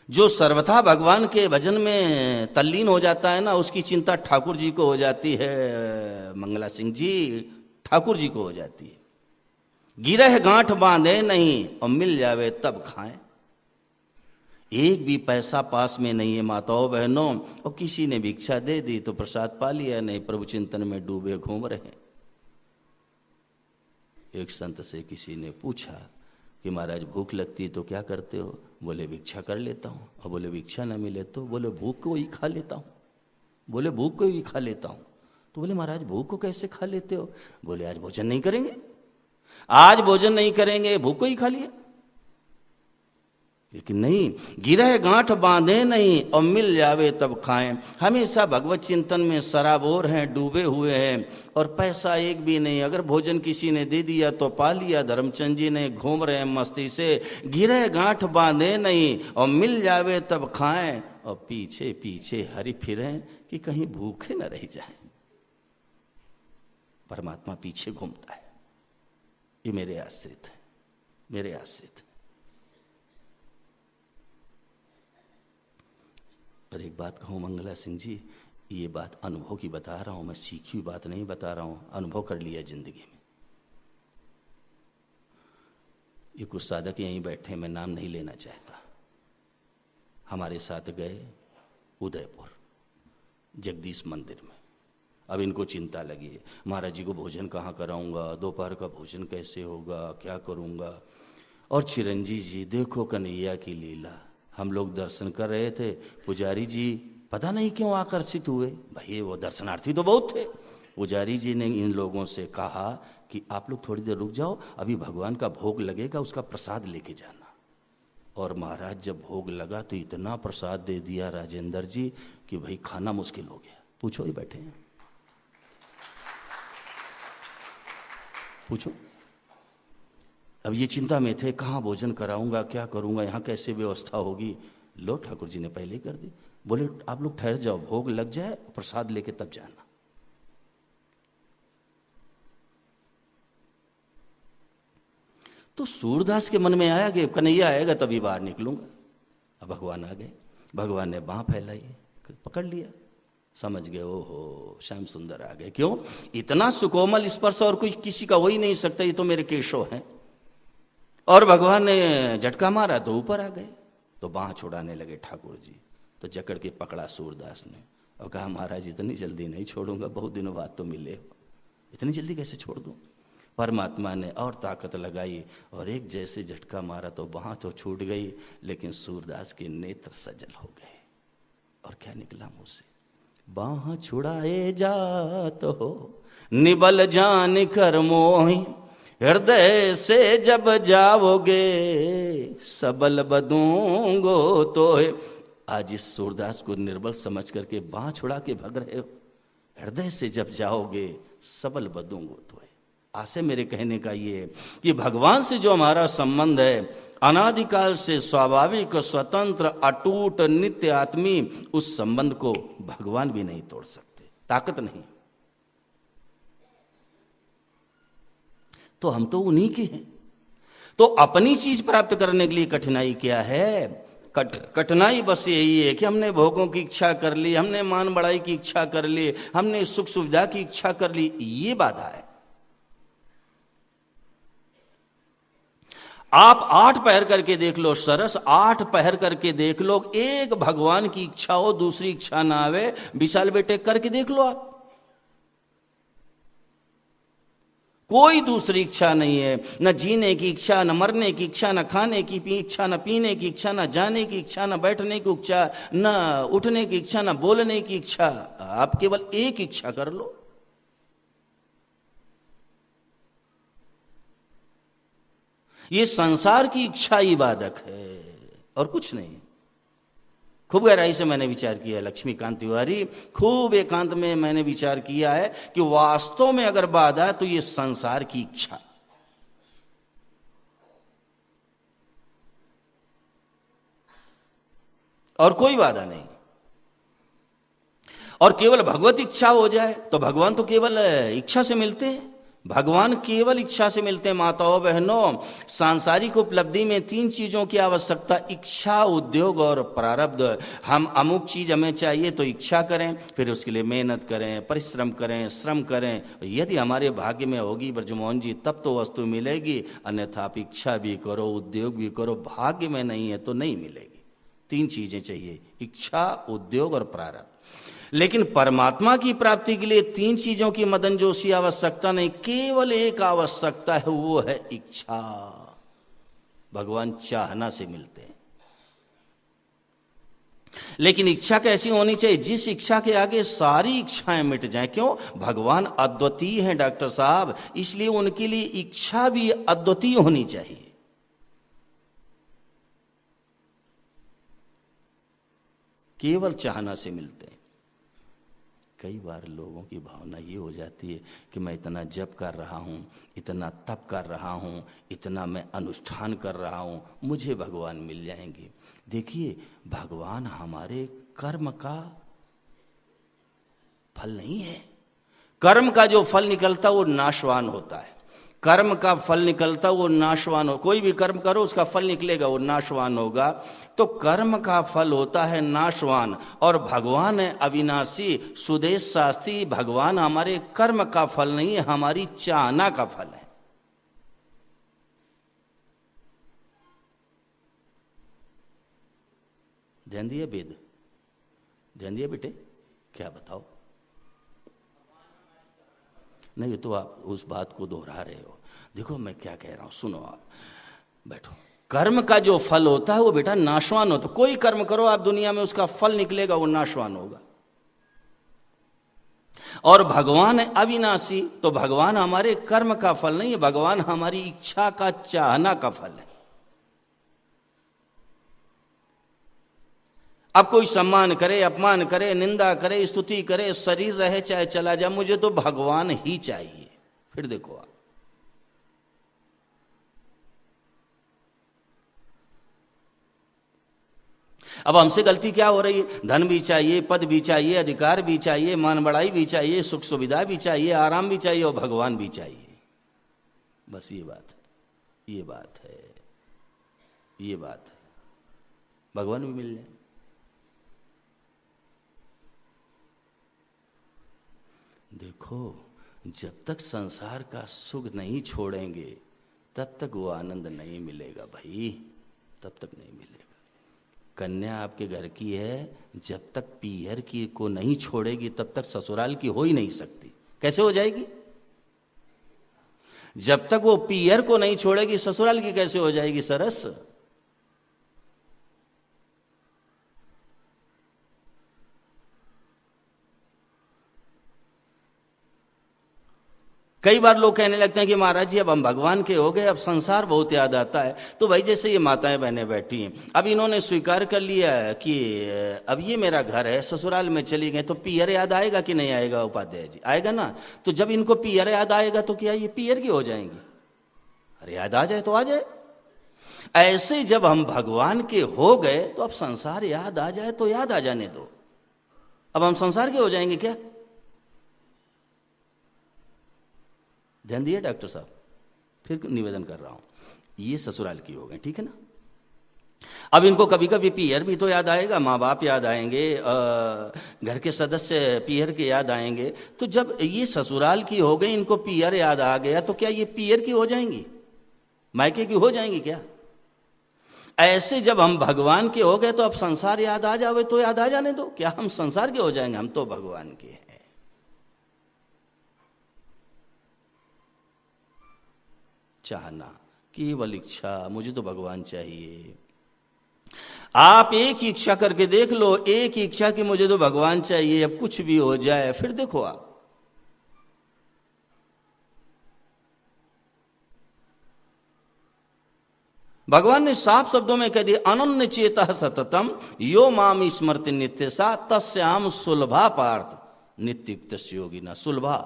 जो सर्वथा भगवान के भजन में तल्लीन हो जाता है ना, उसकी चिंता ठाकुर जी को हो जाती है। मंगला सिंह जी, ठाकुर जी को हो जाती है। गिरह गांठ बांधे नहीं और मिल जावे तब खाएं। एक भी पैसा पास में नहीं है माताओं बहनों, और किसी ने भिक्षा दे दी तो प्रसाद पा लिया, नहीं प्रभु चिंतन में डूबे घूम रहे। एक संत से किसी ने पूछा कि महाराज भूख लगती है तो क्या करते हो। बोले भिक्षा कर लेता हूँ। और बोले भिक्षा न मिले तो। बोले भूख को ही खा लेता हूँ। बोले भूख को ही खा लेता हूँ। तो बोले महाराज भूख को कैसे खा लेते हो। बोले आज भोजन नहीं करेंगे, आज भोजन नहीं करेंगे, भूख को ही खा लिया। लेकिन नहीं, गिरह गांठ बांधे नहीं और मिल जावे तब खाएं। हमेशा भगवत चिंतन में सराबोर हैं, डूबे हुए हैं, और पैसा एक भी नहीं। अगर भोजन किसी ने दे दिया तो पा लिया, धर्मचंद जी ने घूम रहे हैं मस्ती से। गिरह गांठ बांधे नहीं और मिल जावे तब खाएं, और पीछे पीछे हरि फिरें कि कहीं भूखे न रह जाएं। परमात्मा पीछे घूमता है। ये मेरे आश्रित है, मेरे आश्रित। और एक बात कहूँ मंगला सिंह जी, ये बात अनुभव की बता रहा हूँ, मैं सीखी हुई बात नहीं बता रहा हूँ, अनुभव कर लिया जिंदगी में। ये कुछ साधक यहीं बैठे, मैं नाम नहीं लेना चाहता, हमारे साथ गए उदयपुर जगदीश मंदिर में। अब इनको चिंता लगी है, महाराज जी को भोजन कहाँ कराऊंगा, दोपहर का भोजन कैसे होगा, क्या करूंगा। और चिरंजी जी, देखो कन्हैया की लीला। हम लोग दर्शन कर रहे थे, पुजारी जी पता नहीं क्यों आकर्षित हुए। भाई वो दर्शनार्थी तो बहुत थे। पुजारी जी ने इन लोगों से कहा कि आप लोग थोड़ी देर रुक जाओ, अभी भगवान का भोग लगेगा, उसका प्रसाद लेके जाना। और महाराज जब भोग लगा तो इतना प्रसाद दे दिया राजेंद्र जी कि भाई खाना मुश्किल हो गया। पूछो, ही बैठे हैं, पूछो। अब ये चिंता में थे, कहाँ भोजन कराऊंगा, क्या करूंगा, यहाँ कैसे व्यवस्था होगी। लो ठाकुर जी ने पहले ही कर दी। बोले आप लोग ठहर जाओ, भोग लग जाए, प्रसाद लेके तब जाना। तो सूरदास के मन में आया कि कन्हैया आएगा तभी बाहर निकलूंगा। अब भगवान आ गए, भगवान ने बाह फैलाई, पकड़ लिया, समझ गए ओहो श्याम सुंदर आ गए। क्यों, इतना सुकोमल स्पर्श और कोई किसी का हो ही नहीं सकता, ये तो मेरे केशव हैं। और भगवान ने झटका मारा तो ऊपर आ गए। तो बाह छुड़ाने लगे ठाकुर जी, तो जकड़ के पकड़ा सूरदास ने और कहा महाराज इतनी जल्दी नहीं छोड़ूंगा, बहुत दिनों बाद तो मिले हो, इतनी जल्दी कैसे छोड़ दूं। परमात्मा ने और ताकत लगाई और एक जैसे झटका मारा तो बाह तो छूट गई, लेकिन सूरदास के नेत्र सजल हो गए। और क्या निकला मुंह से, बाह छुड़ाए जात हो निबल जान कर मोहि, हृदय से जब जाओगे सबल बदूंगो तो। आज इस सूरदास को निर्बल समझ करके बाह छुड़ा के भग रहे हो, हृदय से जब जाओगे सबल बदूंगो तो। आशय मेरे कहने का ये है कि भगवान से जो हमारा संबंध है अनादिकाल से स्वाभाविक, स्वतंत्र, अटूट, नित्य आत्मी, उस संबंध को भगवान भी नहीं तोड़ सकते, ताकत नहीं। तो हम तो उन्हीं के हैं। तो अपनी चीज प्राप्त करने के लिए कठिनाई क्या है? कठिनाई बस यही है कि हमने भोगों की इच्छा कर ली, हमने मान बढ़ाई की इच्छा कर ली, हमने सुख सुविधा की इच्छा कर ली, ये बाधा है। आप 8 पहर करके देख लो, सरस 8 पहर करके देख लो, एक भगवान की इच्छा हो, दूसरी इच्छा ना आवे, विशाल बेटे करके देख लो आप, कोई दूसरी इच्छा नहीं है। न जीने की इच्छा, न मरने की इच्छा, न खाने की इच्छा, न पीने की इच्छा, न जाने की इच्छा, न बैठने की इच्छा, न उठने की इच्छा, न बोलने की इच्छा। आप केवल एक इच्छा कर लो। ये संसार की इच्छा ही बाधक है और कुछ नहीं। खूब गहराई से मैंने विचार किया, लक्ष्मीकांत तिवारी, खूब एकांत में मैंने विचार किया है कि वास्तव में अगर बाधा है तो ये संसार की इच्छा। और कोई बाधा नहीं। और केवल भगवत इच्छा हो जाए तो भगवान तो केवल इच्छा से मिलते हैं, भगवान केवल इच्छा से मिलते हैं। माताओं बहनों, सांसारिक उपलब्धि में 3 चीजों की आवश्यकता, इच्छा, उद्योग और प्रारब्ध। हम अमुक चीज हमें चाहिए तो इच्छा करें, फिर उसके लिए मेहनत करें, परिश्रम करें, श्रम करें। यदि हमारे भाग्य में होगी ब्रजमोहन जी तब तो वस्तु मिलेगी, अन्यथा आप इच्छा भी करो, उद्योग भी करो, भाग्य में नहीं है तो नहीं मिलेगी। 3 चीजें चाहिए, इच्छा, उद्योग और प्रारब्ध। लेकिन परमात्मा की प्राप्ति के लिए 3 चीजों की मदन जोशी आवश्यकता नहीं, केवल एक आवश्यकता है, वो है इच्छा। भगवान चाहना से मिलते हैं। लेकिन इच्छा कैसी होनी चाहिए? जिस इच्छा के आगे सारी इच्छाएं मिट जाएं। क्यों? भगवान अद्वितीय हैं डॉक्टर साहब, इसलिए उनके लिए इच्छा भी अद्वितीय होनी चाहिए। केवल चाहना से मिलते हैं। कई बार लोगों की भावना ये हो जाती है कि मैं इतना जप कर रहा हूँ, इतना तप कर रहा हूँ, इतना मैं अनुष्ठान कर रहा हूँ, मुझे भगवान मिल जाएंगे। देखिए, भगवान हमारे कर्म का फल नहीं है। कर्म का जो फल निकलता वो नाशवान होता है। कर्म का फल निकलता वो नाशवान हो। कोई भी कर्म करो उसका फल निकलेगा, वो नाशवान होगा। तो कर्म का फल होता है नाशवान, और भगवान है अविनाशी। सुदेश शास्त्री, भगवान हमारे कर्म का फल नहीं है, हमारी चाहना का फल है। ध्यान दिए वेद? ध्यान दिए बेटे? क्या बताओ? नहीं, ये तो आप उस बात को दोहरा रहे हो। देखो मैं क्या कह रहा हूं, सुनो, आप बैठो। कर्म का जो फल होता है वो बेटा नाशवान होता है। कोई कर्म करो आप दुनिया में, उसका फल निकलेगा, वो नाशवान होगा। और भगवान है अविनाशी, तो भगवान हमारे कर्म का फल नहीं है, भगवान हमारी इच्छा का, चाहना का फल है। अब कोई सम्मान करे, अपमान करे, निंदा करे, स्तुति करे, शरीर रहे चाहे चला जाए, मुझे तो भगवान ही चाहिए। फिर देखो आप, अब हमसे गलती क्या हो रही है? धन भी चाहिए, पद भी चाहिए, अधिकार भी चाहिए, मान बढ़ाई भी चाहिए, सुख सुविधा भी चाहिए, आराम भी चाहिए, और भगवान भी चाहिए। बस ये बात है, ये बात है, ये बात है। भगवान भी मिल जाए। देखो, जब तक संसार का सुख नहीं छोड़ेंगे तब तक वो आनंद नहीं मिलेगा भाई, तब तक नहीं मिलेगा। कन्या आपके घर की है, जब तक पीहर की को नहीं छोड़ेगी तब तक ससुराल की हो ही नहीं सकती। कैसे हो जाएगी? जब तक वो पीहर को नहीं छोड़ेगी ससुराल की कैसे हो जाएगी? सरस। कई बार लोग कहने लगते हैं कि महाराज जी अब हम भगवान के हो गए, अब संसार बहुत याद आता है। तो भाई जैसे ये माताएं बहनें बैठी हैं, अब इन्होंने स्वीकार कर लिया कि अब ये मेरा घर है, ससुराल में चली गए, तो पीहर याद आएगा कि नहीं आएगा? उपाध्याय जी, आएगा ना। तो जब इनको पीहर याद आएगा तो क्या ये पीहर की हो जाएंगी? अरे याद आ जाए तो आ जाए। ऐसे जब हम भगवान के हो गए तो अब संसार याद आ जाए तो याद आ जाने दो। अब हम संसार के हो जाएंगे क्या? ध्यान दिए डॉक्टर साहब? फिर निवेदन कर रहा हूं, ये ससुराल की हो गए, ठीक है ना। अब इनको कभी कभी पीहर भी तो याद आएगा, माँ बाप याद आएंगे, घर के सदस्य पीहर के याद आएंगे। तो जब ये ससुराल की हो गई, इनको पीहर याद आ गया, तो क्या ये पीहर की हो जाएंगी? मायके की हो जाएंगी क्या? ऐसे जब हम भगवान के हो गए तो अब संसार याद आ जावे तो याद आ जाने दो। क्या हम संसार के हो जाएंगे? हम तो भगवान के हैं। चाहना, केवल इच्छा, मुझे तो भगवान चाहिए। आप एक ही इच्छा करके देख लो, एक ही इच्छा कि मुझे तो भगवान चाहिए, अब कुछ भी हो जाए। फिर देखो आप, भगवान ने साफ शब्दों में कह दिया, अनन्य चेतः सततम यो माम स्मृति नित्य सा तस्याम सुलभा पार्थ नित्युक्त योगी ना। सुलभा,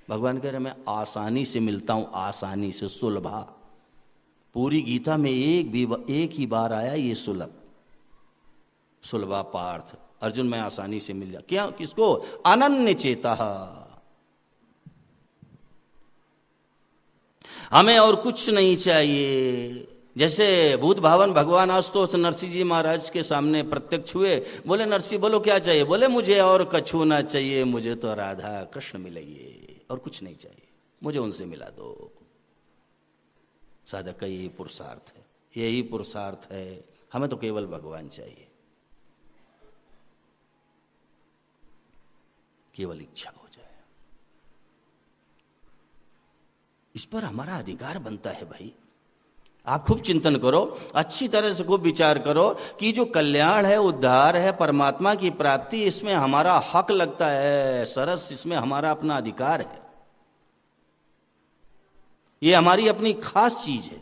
भगवान कह रहे मैं आसानी से मिलता हूं, आसानी से, सुलभा। पूरी गीता में एक ही बार आया ये सुलभ, सुलभा पार्थ। अर्जुन मैं आसानी से मिल जा, क्या, किसको? अनन्य चेतः। हमें और कुछ नहीं चाहिए। जैसे भूत भावन भगवान आशुतोष नरसिंह जी महाराज के सामने प्रत्यक्ष हुए, बोले नरसिंह बोलो क्या चाहिए? बोले मुझे और कछु ना चाहिए, मुझे तो राधा कृष्ण मिलेंगे और कुछ नहीं चाहिए, मुझे उनसे मिला दो। साधक का यही पुरुषार्थ है, यही पुरुषार्थ है। हमें तो केवल भगवान चाहिए, केवल इच्छा हो जाए। इस पर हमारा अधिकार बनता है भाई। आप खूब चिंतन करो, अच्छी तरह से खूब विचार करो कि जो कल्याण है, उद्धार है, परमात्मा की प्राप्ति, इसमें हमारा हक लगता है सरस, इसमें हमारा अपना अधिकार है। ये हमारी अपनी खास चीज है।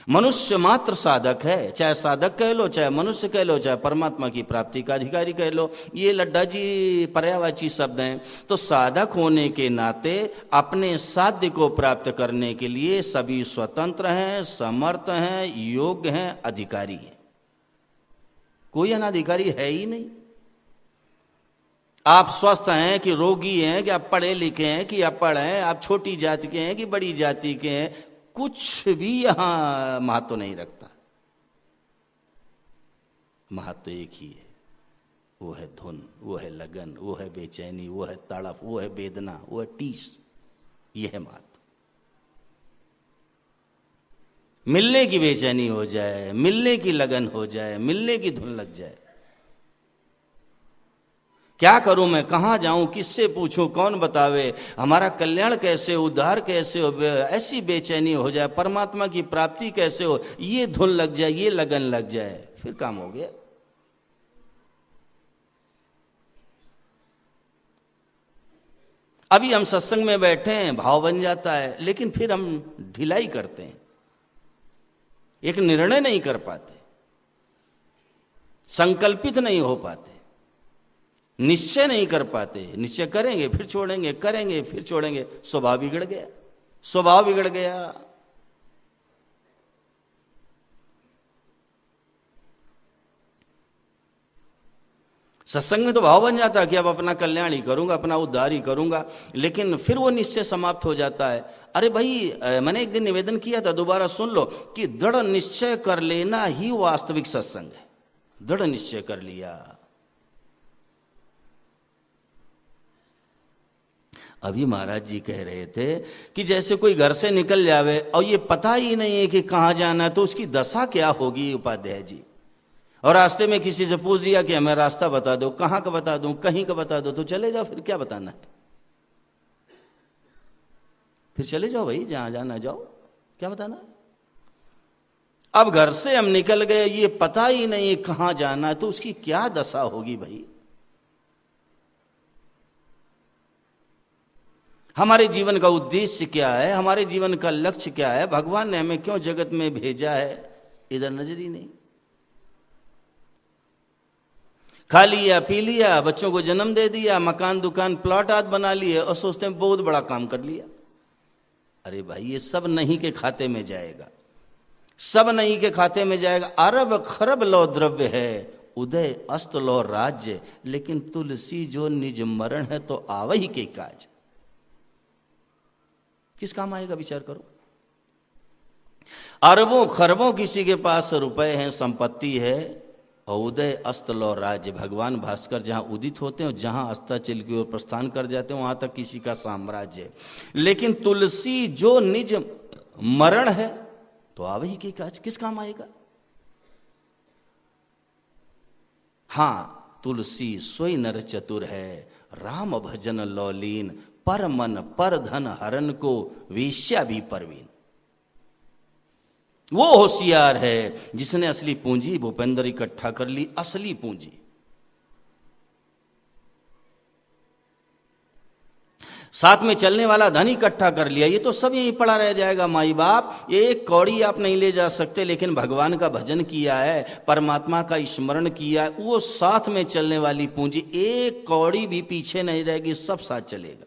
मनुष्य मात्र साधक है, चाहे साधक कह लो, चाहे मनुष्य कह लो, चाहे परमात्मा की प्राप्ति का अधिकारी कह लो। ये लड्डा जी पर्यायवाची शब्द हैं। तो साधक होने के नाते अपने साध्य को प्राप्त करने के लिए सभी स्वतंत्र हैं, समर्थ हैं, योग्य हैं, अधिकारी हैं। कोई अनाधिकारी है ही नहीं। आप स्वस्थ हैं कि रोगी हैं, कि आप पढ़े लिखे हैं कि अपढ़ हैं, आप छोटी जाति के हैं कि बड़ी जाति के हैं, कुछ भी यहां महत्व नहीं रखता। महत्व एक ही है, वो है धुन, वो है लगन, वो है बेचैनी, वो है तड़प, वो है वेदना, वो है टीस। यह है महत्व। मिलने की बेचैनी हो जाए, मिलने की लगन हो जाए, मिलने की धुन लग जाए। क्या करूं मैं, कहां जाऊं, किससे पूछूं, कौन बतावे, हमारा कल्याण कैसे, उद्धार कैसे हो, ऐसी बेचैनी हो जाए, परमात्मा की प्राप्ति कैसे हो, ये धुन लग जाए, ये लगन लग जाए, फिर काम हो गया। अभी हम सत्संग में बैठे हैं, भाव बन जाता है, लेकिन फिर हम ढिलाई करते हैं, एक निर्णय नहीं कर पाते, संकल्पित नहीं हो पाते, निश्चय नहीं कर पाते। निश्चय करेंगे फिर छोड़ेंगे, करेंगे फिर छोड़ेंगे, स्वभाव बिगड़ गया, स्वभाव बिगड़ गया। सत्संग में तो भाव बन जाता है कि अब अपना कल्याण ही करूंगा, अपना उद्धार ही करूंगा, लेकिन फिर वो निश्चय समाप्त हो जाता है। अरे भाई, मैंने एक दिन निवेदन किया था, दोबारा सुन लो, कि दृढ़ निश्चय कर लेना ही वास्तविक सत्संग है। दृढ़ निश्चय कर लिया। अभी महाराज जी कह रहे थे कि जैसे कोई घर से निकल जावे और ये पता ही नहीं है कि कहां जाना है, तो उसकी दशा क्या होगी उपाध्याय जी। और रास्ते में किसी से पूछ दिया कि हमें रास्ता बता दो, कहां का बता दूं, कहीं का बता दो, तो चले जाओ, फिर क्या बताना है, फिर चले जाओ भाई, जहां जाना जाओ, क्या बताना है। अब घर से हम निकल गए, ये पता ही नहीं है कहां जाना है, तो उसकी क्या दशा होगी भाई। हमारे जीवन का उद्देश्य क्या है, हमारे जीवन का लक्ष्य क्या है, भगवान ने हमें क्यों जगत में भेजा है, इधर नजर ही नहीं। खा लिया, पी लिया, बच्चों को जन्म दे दिया, मकान दुकान प्लॉट आदि बना लिए और सोचते हैं बहुत बड़ा काम कर लिया। अरे भाई, ये सब नहीं के खाते में जाएगा, सब नहीं के खाते में जाएगा। अरब खरब लो द्रव्य है, उदय अस्त लो राज्य, लेकिन तुलसी जो निज मरण है, तो आवही के काज। किस काम आएगा, विचार करो। अरबों खरबों किसी के पास रुपए हैं, संपत्ति है, और उदय अस्त लो राज्य, भगवान भास्कर जहां उदित होते हैं, जहां अस्ताचल की ओर प्रस्थान कर जाते हैं, वहां तक किसी का साम्राज्य। लेकिन तुलसी जो निज मरण है, तो आवही की काज, किस काम आएगा। हां, तुलसी सोई नर चतुर है, राम भजन लौलीन, पर मन पर धन हरन को वेश्या भी परवीन। वो होशियार है जिसने असली पूंजी भूपेंद्र इकट्ठा कर ली, असली पूंजी। साथ में चलने वाला धन इकट्ठा कर लिया, ये तो सब यहीं पड़ा रह जाएगा। माई बाप, एक कौड़ी आप नहीं ले जा सकते, लेकिन भगवान का भजन किया है, परमात्मा का स्मरण किया है, वो साथ में चलने वाली पूंजी, एक कौड़ी भी पीछे नहीं रहेगी, सब साथ चलेगा।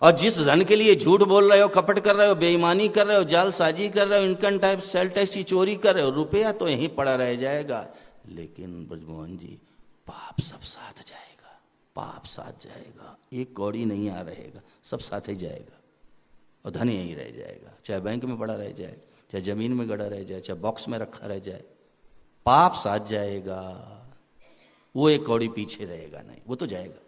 और जिस धन के लिए झूठ बोल रहे हो, कपट कर रहे हो, बेईमानी कर रहे हो, जालसाजी कर रहे हो, इनकम टैक्स सेल टैक्स की चोरी कर रहे हो, रुपया तो यहीं पड़ा रह जाएगा। लेकिन ब्रजमोहन जी, पाप सब साथ जाएगा, पाप साथ जाएगा, एक कौड़ी नहीं आ रहेगा, सब साथ ही जाएगा। और धन यहीं रह जाएगा, चाहे बैंक में पड़ा रह जाए, चाहे जमीन में गड़ा रह जाए, चाहे बॉक्स में रखा रह जाए, पाप साथ जाएगा। वो एक कौड़ी पीछे रहेगा नहीं, वो तो जाएगा।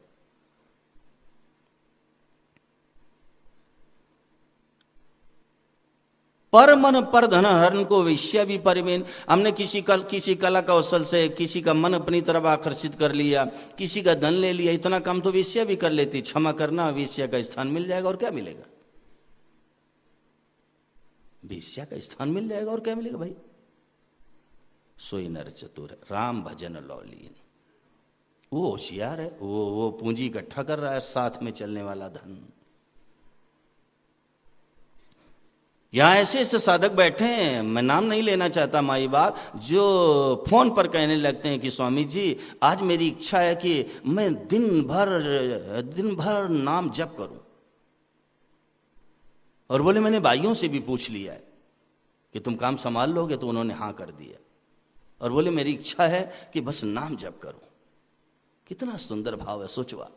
पर मन पर धन हरण को वेश्या भी परिमेन। हमने किसी कला कौशल से किसी का मन अपनी तरफ आकर्षित कर लिया, किसी का धन ले लिया, इतना काम तो वेश्या भी कर लेती। क्षमा करना, वेश्या का स्थान मिल जाएगा और क्या मिलेगा? वेश्या का स्थान मिल जाएगा और क्या मिलेगा भाई? सोई नर चतुर राम भजन लौलीन। वो होशियार है, वो पूंजी इकट्ठा कर रहा है, साथ में चलने वाला धन। यहां ऐसे ऐसे साधक बैठे हैं, मैं नाम नहीं लेना चाहता माई बाप, जो फोन पर कहने लगते हैं कि स्वामी जी आज मेरी इच्छा है कि मैं दिन भर नाम जप करूं। और बोले मैंने भाइयों से भी पूछ लिया है कि तुम काम संभाल लोगे, तो उन्होंने हाँ कर दिया। और बोले मेरी इच्छा है कि बस नाम जप करूं। कितना सुंदर भाव है, सोचवा।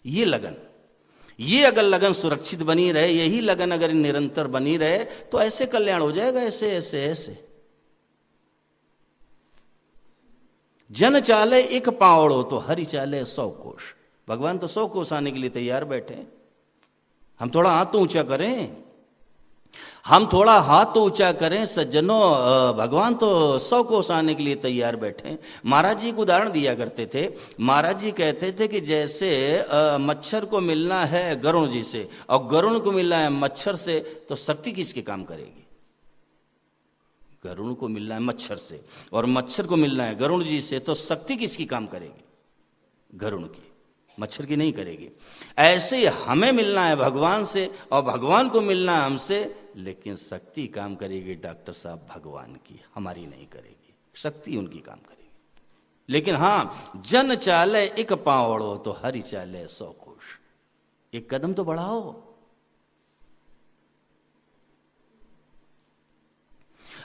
ये लगन, ये अगर लगन सुरक्षित बनी रहे, यही लगन अगर निरंतर बनी रहे, तो ऐसे कल्याण हो जाएगा। ऐसे ऐसे ऐसे जन चाले एक पावड़ो तो हरि चाले 100 कोश। भगवान तो 100 कोस आने के लिए तैयार बैठे। हम थोड़ा हाथ तो ऊंचा करें, हम थोड़ा हाथ तो ऊंचा करें सज्जनों। भगवान तो 100 कोस आने के लिए तैयार बैठे। महाराज जी को उदाहरण दिया करते थे। महाराज जी कहते थे कि जैसे मच्छर को मिलना है गरुण जी से, और गरुण को मिलना है मच्छर से, तो शक्ति किसके काम करेगी? गरुण को मिलना है मच्छर से, और मच्छर को मिलना है गरुण जी से, तो शक्ति किसकी काम करेगी? गरुण की, मच्छर की नहीं करेगी। ऐसे ही हमें मिलना है भगवान से, और भगवान को मिलना है हमसे, लेकिन शक्ति काम करेगी डॉक्टर साहब भगवान की, हमारी नहीं करेगी। शक्ति उनकी काम करेगी। लेकिन हां, जन चाले एक पावड़ो तो हरि चाले 100 कोश। एक कदम तो बढ़ाओ।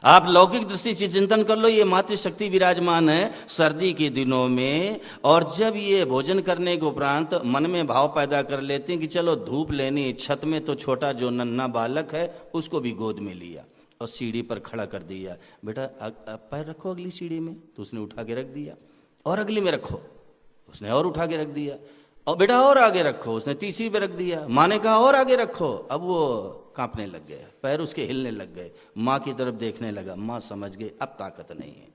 आप लौकिक दृष्टि से चिंतन कर लो, ये मातृशक्ति विराजमान है सर्दी के दिनों में। और जब ये भोजन करने के उपरांत मन में भाव पैदा कर लेते हैं कि चलो धूप लेनी, छत में तो छोटा जो नन्हा बालक है उसको भी गोद में लिया और सीढ़ी पर खड़ा कर दिया। बेटा पैर रखो अगली सीढ़ी में, तो उसने उठा के रख दिया। और अगली में रखो, उसने और उठा के रख दिया। और बेटा और आगे रखो, उसने तीसरी पे रख दिया। माँ ने कहा और आगे रखो, अब वो कांपने लग गए, पैर उसके हिलने लग गए। माँ की तरफ देखने लगा, माँ समझ गई अब ताकत नहीं है,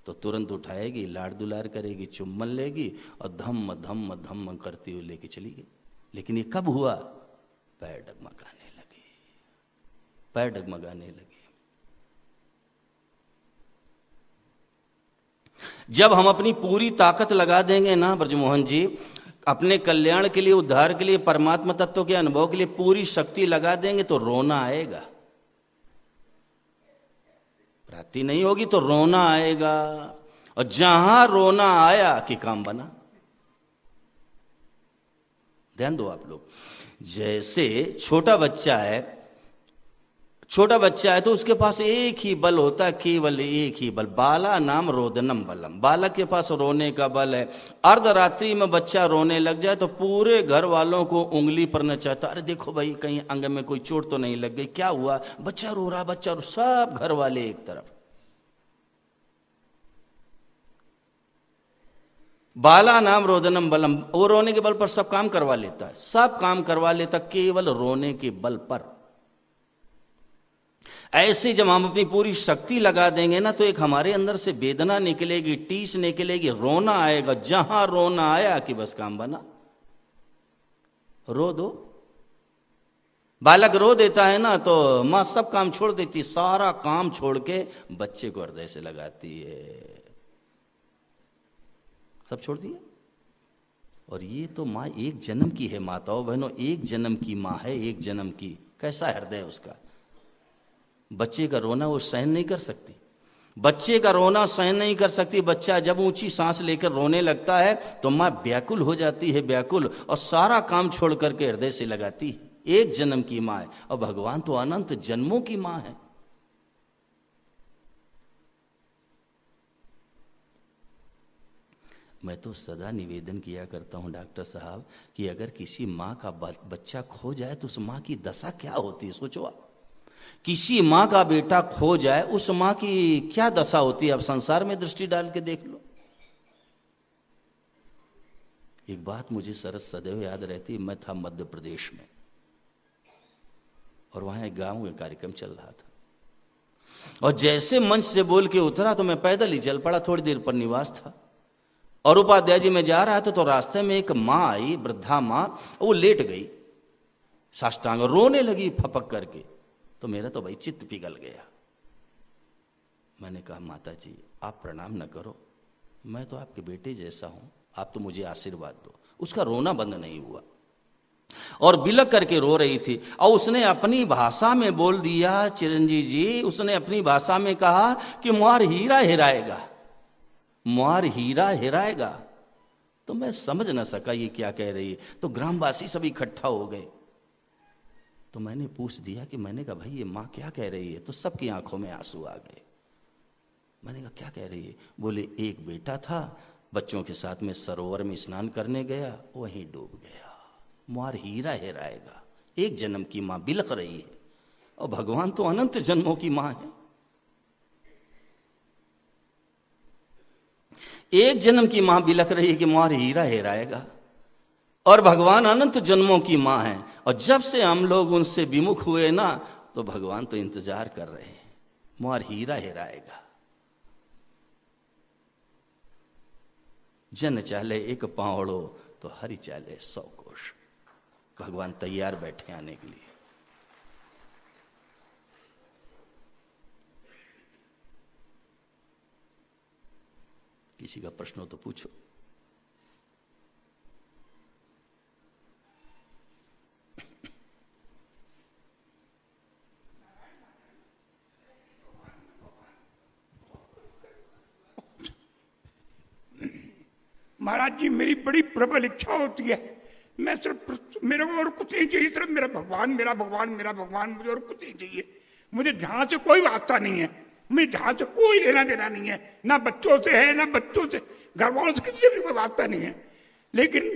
तो तुरंत उठाएगी, लाड़ दुलार करेगी, चुम्बन लेगी और धम्म धम्म धम्म करती हुई लेके चली गई। लेकिन ये कब हुआ? पैर डगमगाने लगे, पैर डगमगाने लगे। जब हम अपनी पूरी ताकत लगा देंगे ना ब्रजमोहन जी, अपने कल्याण के लिए, उद्धार के लिए, परमात्मा तत्व के अनुभव के लिए पूरी शक्ति लगा देंगे, तो रोना आएगा। प्राप्ति नहीं होगी तो रोना आएगा। और जहां रोना आया कि काम बना। ध्यान दो आप लोग। जैसे छोटा बच्चा है तो उसके पास एक ही बल होता है, केवल एक ही बल, बाला नाम रोदनम बलम। बालक के पास रोने का बल है। अर्धरात्रि में बच्चा रोने लग जाए तो पूरे घर वालों को उंगली पर न चाहता, अरे देखो भाई कहीं अंग में कोई चोट तो नहीं लग गई, क्या हुआ, बच्चा रो रहा, बच्चा रो, सब घर वाले एक तरफ। बाला नाम रोदनम बलम, वो रोने के बल पर सब काम करवा लेता है, सब काम करवा लेता, केवल रोने के बल पर। ऐसे जब हम अपनी पूरी शक्ति लगा देंगे ना, तो एक हमारे अंदर से वेदना निकलेगी, टीस निकलेगी, रोना आएगा। जहां रोना आया कि बस काम बना। रो दो। बालक रो देता है ना, तो मां सब काम छोड़ देती, सारा काम छोड़ के बच्चे को हृदय से लगाती है। तब छोड़ दिया। और ये तो माँ एक जन्म की है, माताओं बहनों, एक जन्म की माँ है, एक जन्म की। कैसा हृदय उसका। बच्चे का रोना वो सहन नहीं कर सकती, बच्चे का रोना सहन नहीं कर सकती। बच्चा जब ऊंची सांस लेकर रोने लगता है तो माँ व्याकुल हो जाती है, व्याकुल, और सारा काम छोड़ करके हृदय से लगाती है। एक जन्म की माँ है, और भगवान तो अनंत जन्मों की माँ है। मैं तो सदा निवेदन किया करता हूं डॉक्टर साहब कि अगर किसी माँ का बच्चा खो जाए तो उस माँ की दशा क्या होती है, सोचो आप। किसी माँ का बेटा खो जाए, उस माँ की क्या दशा होती है। अब संसार में दृष्टि डाल के देख लो। एक बात मुझे सरस सदैव याद रहती, मैं था मध्य प्रदेश में और वहां एक गांव में कार्यक्रम चल रहा था, और जैसे मंच से बोल के उतरा तो मैं पैदल ही चल पड़ा। थोड़ी देर पर निवास था और उपाध्याय जी में जा रहा था, तो रास्ते में एक माँ आई, वृद्धा माँ, वो लेट गई साष्टांग, रोने लगी फपक करके। तो मेरा तो भाई चित्त पिघल गया। मैंने कहा माता जी आप प्रणाम न करो, मैं तो आपके बेटे जैसा हूं, आप तो मुझे आशीर्वाद दो। उसका रोना बंद नहीं हुआ और बिलक करके रो रही थी, और उसने अपनी भाषा में बोल दिया, चिरंजीव जी, उसने अपनी भाषा में कहा कि मुहार हीरा हेराएगा, मुहार हीरा हेराएगा। तो मैं समझ न सका ये क्या कह रही है। तो ग्रामवासी सब इकट्ठा हो गए, तो मैंने पूछ दिया कि, मैंने कहा भाई ये माँ क्या कह रही है। तो सबकी आंखों में आंसू आ गए। मैंने कहा क्या कह रही है। बोले एक बेटा था, बच्चों के साथ में सरोवर में स्नान करने गया, वहीं डूब गया, मुहार हीरा हेराएगा। एक जन्म की माँ बिलख रही है, और भगवान तो अनंत जन्मों की माँ है। एक जन्म की मां बिलख रही है कि मुहार हीरा हेराएगा, और भगवान अनंत जन्मों की मां है। और जब से हम लोग उनसे विमुख हुए ना, तो भगवान तो इंतजार कर रहे हैं, मुहार हीरा हेराएगा। जन चाले एक पावड़ो तो हरि चाले 100 कोश। भगवान तैयार बैठे आने के लिए। किसी का प्रश्न हो तो पूछो। महाराज जी मेरी बड़ी प्रबल इच्छा होती है, मैं सिर्फ, मेरे को और कुछ नहीं चाहिए, सिर्फ मेरा भगवान, मेरा भगवान, मेरा भगवान, मुझे और कुछ नहीं चाहिए। मुझे जहां से कोई वास्ता नहीं है, मुझे जहां से कोई लेना देना नहीं है, ना बच्चों से है, ना बच्चों से, घर वालों से, किसी से भी कोई वास्ता नहीं है। लेकिन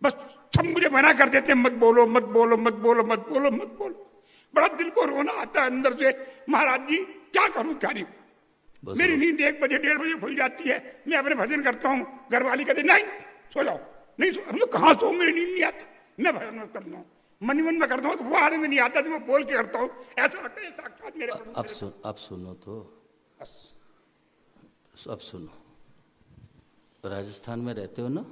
बस सब मुझे मना कर देते हैं, मत बोलो मत बोलो मत बोलो मत बोलो मत बोलो। बड़ा दिल को रोना आता है अंदर से, महाराज जी क्या करूं क्या नहीं। मेरी नींद 1 बजे 1:30 बजे खुल जाती है, मैं अपने भजन करता हूँ, घरवाली कहते नहीं सो जाओ, नहीं सो, अब कहाँ सो, मेरी नींद नहीं आती, मैं भजन करता हूँ, मन ही मन में करता हूँ, तो वो आने में नहीं आता, तो मैं बोल के करता हूँ, ऐसा लगता है साक्षात मेरे। अब सुनो तो, अब सुनो, राजस्थान में रहते हो ना,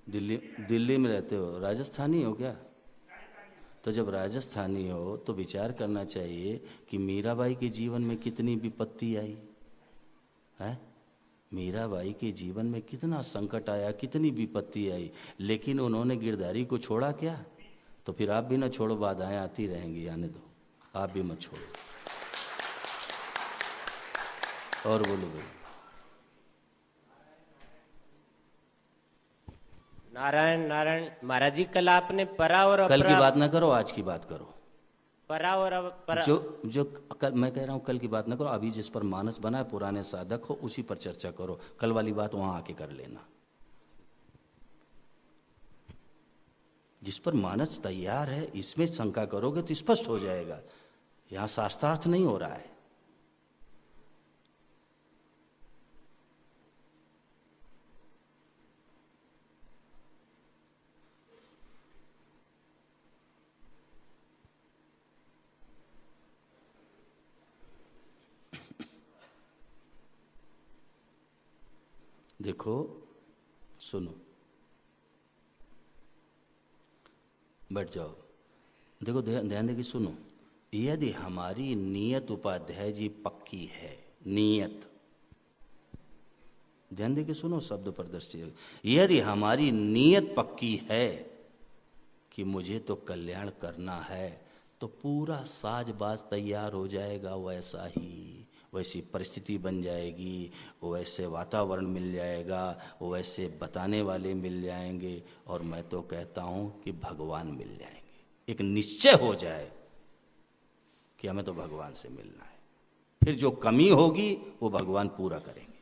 दिल्ली में रहते हो, राजस्थानी हो क्या। तो जब राजस्थानी हो तो विचार करना चाहिए कि मीराबाई के जीवन में कितनी विपत्ति आई है। मीराबाई के जीवन में कितना संकट आया, कितनी विपत्ति आई, लेकिन उन्होंने गिरधारी को छोड़ा क्या। तो फिर आप भी ना छोड़ो, बाधाएं आती रहेंगी, आने दो, आप भी मत छोड़ो। और बोलो बोलो। नारायण नारायण। महाराज जी कल आपने परा और कल की बात ना करो, आज की बात करो। परा और परा, जो कल मैं कह रहा हूँ, कल की बात ना करो, अभी जिस पर मानस बना है, पुराने साधक हो, उसी पर चर्चा करो। कल वाली बात वहां आके कर लेना। जिस पर मानस तैयार है, इसमें शंका करोगे तो स्पष्ट हो जाएगा। यहां शास्त्रार्थ नहीं हो रहा है। देखो सुनो, बैठ जाओ, देखो ध्यान देके सुनो। यदि हमारी नियत उपाध्याय जी पक्की है, नियत ध्यान दे के सुनो, शब्द पर दृष्टि। यदि हमारी नीयत पक्की है कि मुझे तो कल्याण करना है, तो पूरा साजबाज तैयार हो जाएगा, वैसा ही वैसी परिस्थिति बन जाएगी, वैसे वातावरण मिल जाएगा, वैसे बताने वाले मिल जाएंगे, और मैं तो कहता हूँ कि भगवान मिल जाएंगे। एक निश्चय हो जाए कि हमें तो भगवान से मिलना है, फिर जो कमी होगी वो भगवान पूरा करेंगे।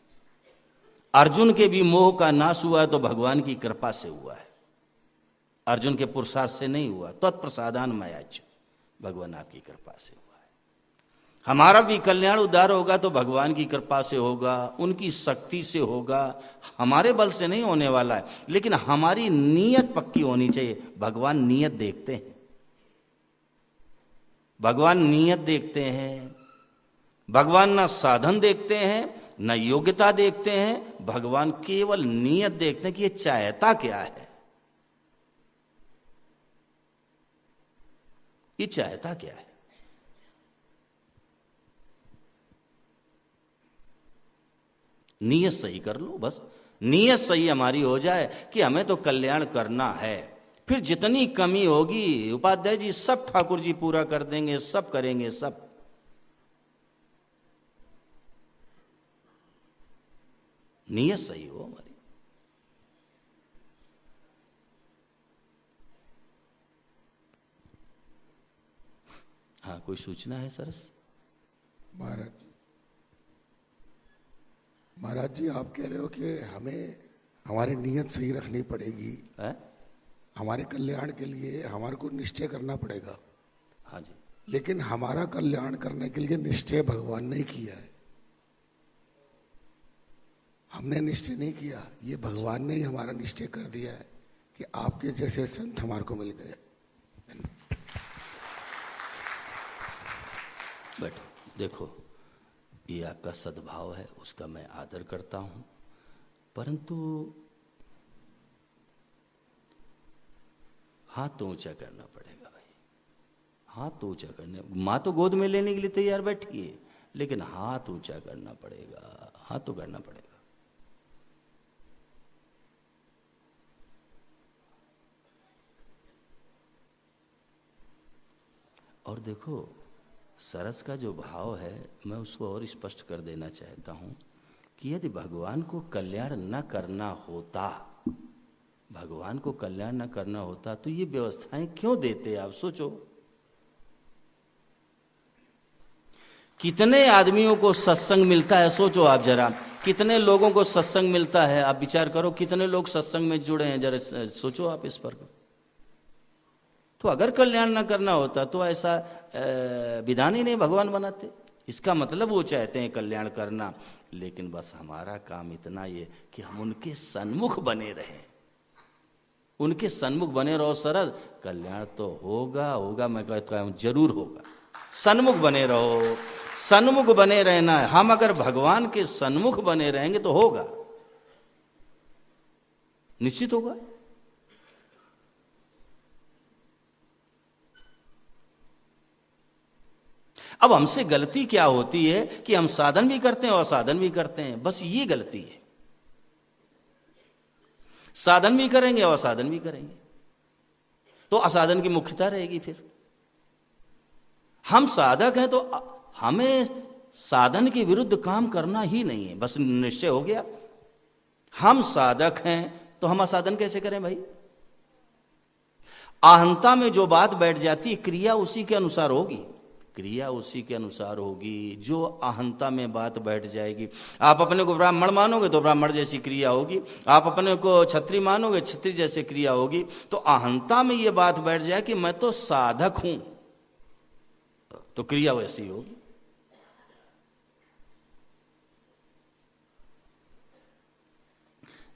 अर्जुन के भी मोह का नाश हुआ है तो भगवान की कृपा से हुआ है, अर्जुन के पुरुषार्थ से नहीं हुआ। तत्प्रसादान मयाच, भगवान आपकी कृपा से हुआ है। हमारा भी कल्याण उद्धार होगा तो भगवान की कृपा से होगा, उनकी शक्ति से होगा, हमारे बल से नहीं होने वाला है। लेकिन हमारी नीयत पक्की होनी चाहिए। भगवान नीयत देखते हैं, भगवान नीयत देखते हैं। भगवान ना साधन देखते हैं, न योग्यता देखते हैं, भगवान केवल नीयत देखते हैं कि ये चाहता क्या है, ये चाहता क्या है। नीयत सही कर लो, बस नीयत सही हमारी हो जाए कि हमें तो कल्याण करना है, फिर जितनी कमी होगी उपाध्याय जी सब ठाकुर जी पूरा कर देंगे, सब करेंगे, सब। नीयत सही हो हमारी। हाँ, कोई सूचना है सरस? महाराज जी, आप कह रहे हो कि हमें हमारी नीयत सही रखनी पड़ेगी है? हमारे कल्याण के लिए हमारे को निश्चय करना पड़ेगा। हाँ जी। लेकिन हमारा कल्याण करने के लिए निश्चय भगवान ने किया है, हमने निश्चय नहीं किया, ये भगवान ने ही हमारा निश्चय कर दिया है कि आपके जैसे संत हमारे को मिल गए। बैठो, देखो ये आपका सद्भाव है, उसका मैं आदर करता हूं, परंतु हाथ तो ऊंचा करना पड़ेगा भाई, हाथ तो ऊंचा करने। माँ तो गोद में लेने के लिए तैयार बैठी है, लेकिन हाथ ऊंचा करना पड़ेगा, हाथ तो करना पड़ेगा। और देखो, सरस का जो भाव है मैं उसको और स्पष्ट कर देना चाहता हूं कि यदि भगवान को कल्याण न करना होता, भगवान को कल्याण न करना होता तो ये व्यवस्थाएं क्यों देते? आप सोचो, कितने आदमियों को सत्संग मिलता है, सोचो आप जरा, कितने लोगों को सत्संग मिलता है, आप विचार करो कितने लोग सत्संग में जुड़े हैं, जरा सोचो आप इस पर। तो अगर कल्याण न करना होता तो ऐसा विधान ही नहीं भगवान बनाते। इसका मतलब वो चाहते हैं कल्याण करना, लेकिन बस हमारा काम इतना ये कि हम उनके सन्मुख बने रहें, उनके सन्मुख बने रहो। सरल कल्याण तो होगा होगा, मैं कहता हूं जरूर होगा। सन्मुख बने रहो, सन्मुख बने रहना है। हम अगर भगवान के सन्मुख बने रहेंगे तो होगा, निश्चित होगा। अब हमसे गलती क्या होती है कि हम साधन भी करते हैं और असाधन भी करते हैं, बस ये गलती है। साधन भी करेंगे और असाधन भी करेंगे तो असाधन की मुख्यता रहेगी। फिर हम साधक हैं तो हमें साधन के विरुद्ध काम करना ही नहीं है, बस निश्चय हो गया। हम साधक हैं तो हम असाधन कैसे करें भाई? अहंता में जो बात बैठ जाती है, क्रिया उसी के अनुसार होगी, क्रिया उसी के अनुसार होगी। जो अहंता में बात बैठ जाएगी, आप अपने को ब्राह्मण मानोगे तो ब्राह्मण जैसी क्रिया होगी, आप अपने को क्षत्रिय मानोगे क्षत्रिय जैसी क्रिया होगी। तो अहंता में ये बात बैठ जाए कि मैं तो साधक हूं, तो क्रिया वैसी होगी।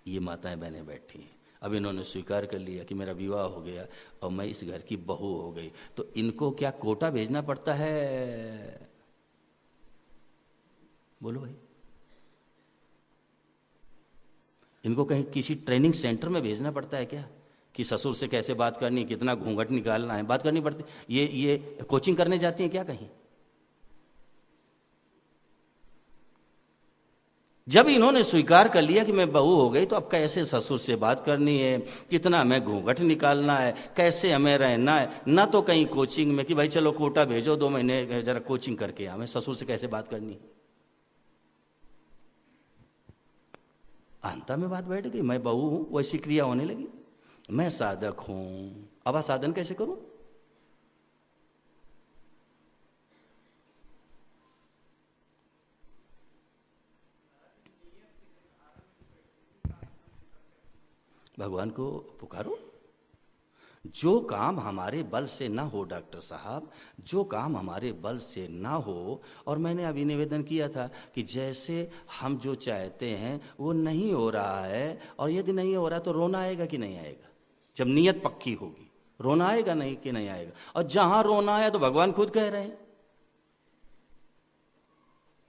ये माताएं बहनें बैठी हैं, अब इन्होंने स्वीकार कर लिया कि मेरा विवाह हो गया और मैं इस घर की बहू हो गई, तो इनको क्या कोटा भेजना पड़ता है? बोलो भाई, इनको कहीं किसी ट्रेनिंग सेंटर में भेजना पड़ता है क्या कि ससुर से कैसे बात करनी, कितना घूंघट निकालना है, बात करनी पड़ती? ये कोचिंग करने जाती हैं क्या कहीं? जब इन्होंने स्वीकार कर लिया कि मैं बहू हो गई, तो अब कैसे ससुर से बात करनी है, कितना हमें घूंघट निकालना है, कैसे हमें रहना है। ना तो कहीं कोचिंग में कि भाई चलो कोटा भेजो 2 महीने जरा कोचिंग करके, हमें ससुर से कैसे बात करनी। अंत में बात बैठ गई, मैं बहू हूं, वैसी क्रिया होने लगी। मैं साधक हूं, अब साधन कैसे करूं। भगवान को पुकारो। जो काम हमारे बल से ना हो डॉक्टर साहब, जो काम हमारे बल से ना हो, और मैंने अभी निवेदन किया था कि जैसे हम जो चाहते हैं वो नहीं हो रहा है, और यदि नहीं हो रहा तो रोना आएगा कि नहीं आएगा। जब नीयत पक्की होगी रोना आएगा नहीं कि नहीं आएगा। और जहां रोना आया तो भगवान खुद कह रहे हैं,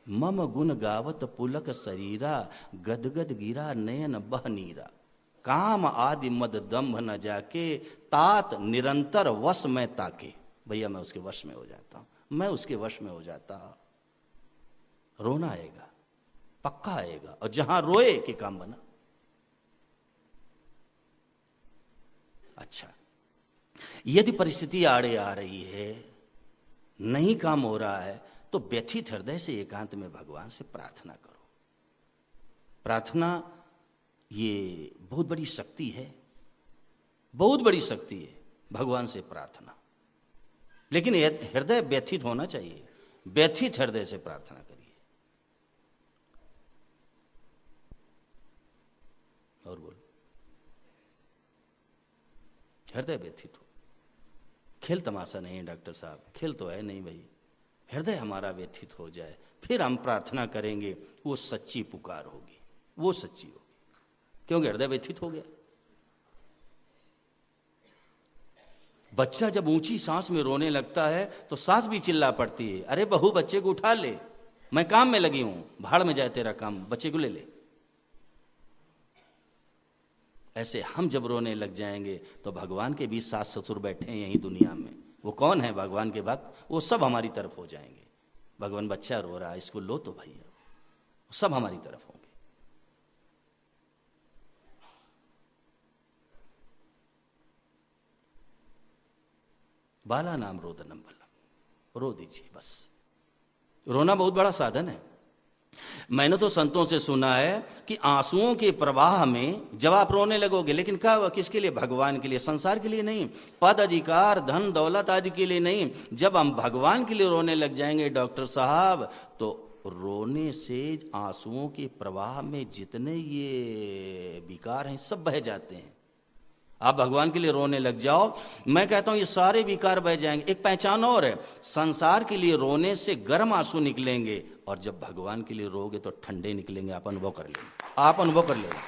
मम गुण गावत पुलक शरीरा, गदगद गिरा नयन बह नीरा। काम आदि मद दम्भ न जाके, तात निरंतर वश में ताके। भैया मैं उसके वश में हो जाता हूं, मैं उसके वश में हो जाता। रोना आएगा, पक्का आएगा, और जहां रोए कि काम बना। अच्छा, यदि परिस्थिति आड़े आ रही है, नहीं काम हो रहा है, तो व्यथित हृदय से एकांत में भगवान से प्रार्थना करो। प्रार्थना ये बहुत बड़ी शक्ति है, बहुत बड़ी शक्ति है भगवान से प्रार्थना। लेकिन हृदय व्यथित होना चाहिए, व्यथित हृदय से प्रार्थना करिए। और बोलो, हृदय व्यथित हो। खेल तमाशा नहीं है डॉक्टर साहब, खेल तो है नहीं भाई। हृदय हमारा व्यथित हो जाए, फिर हम प्रार्थना करेंगे, वो सच्ची पुकार होगी, वो सच्ची होगी, क्योंकि हृदय व्यथित हो गया। बच्चा जब ऊंची सांस में रोने लगता है तो सास भी चिल्ला पड़ती है, अरे बहू बच्चे को उठा ले, मैं काम में लगी हूं, भाड़ में जाए तेरा काम, बच्चे को ले ले। ऐसे हम जब रोने लग जाएंगे तो भगवान के भी सास ससुर बैठे हैं यही दुनिया में, वो कौन है भगवान के भक्त, वो सब हमारी तरफ हो जाएंगे। भगवान बच्चा रो रहा है, इसको लो तो भैया, सब हमारी तरफ होंगे। बाला नाम रोदनम बलम, रो दीजिए बस। रोना बहुत बड़ा साधन है। मैंने तो संतों से सुना है कि आंसुओं के प्रवाह में जब आप रोने लगोगे, लेकिन क्या किसके लिए, भगवान के लिए, संसार के लिए नहीं, पद अधिकार धन दौलत आदि के लिए नहीं। जब हम भगवान के लिए रोने लग जाएंगे डॉक्टर साहब, तो रोने से आंसुओं के प्रवाह में जितने ये विकार हैं सब बह जाते हैं। आप भगवान के लिए रोने लग जाओ, मैं कहता हूं ये सारे विकार बह जाएंगे। एक पहचान और है, संसार के लिए रोने से गर्म आंसू निकलेंगे, और जब भगवान के लिए रोगे तो ठंडे निकलेंगे। आप अनुभव कर लेंगे, आप अनुभव कर लेंगे।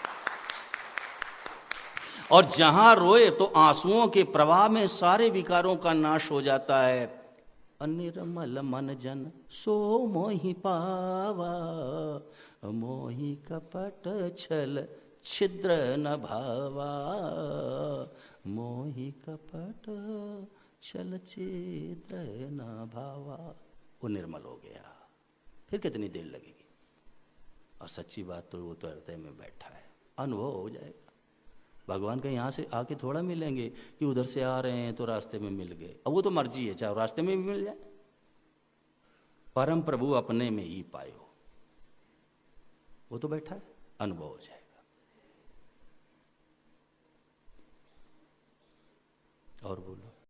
और जहां रोए तो आंसुओं के प्रवाह में सारे विकारों का नाश हो जाता है। अनिर्मल मन जन सो मोहि पावा, मोहि कपट छल छिद्र न भावा, मोहि कपट छल छिद्र न भावा। वो निर्मल हो गया, फिर कितनी देर लगेगी। और सच्ची बात तो वो तो हृदय में बैठा है, अनुभव हो जाएगा। भगवान का यहाँ से आके थोड़ा मिलेंगे कि उधर से आ रहे हैं तो रास्ते में मिल गए। अब वो तो मर्जी है, चाहे रास्ते में भी मिल जाए। परम प्रभु अपने में ही पायो, वो तो बैठा है, अनुभव हो जाएगा। और बोलो,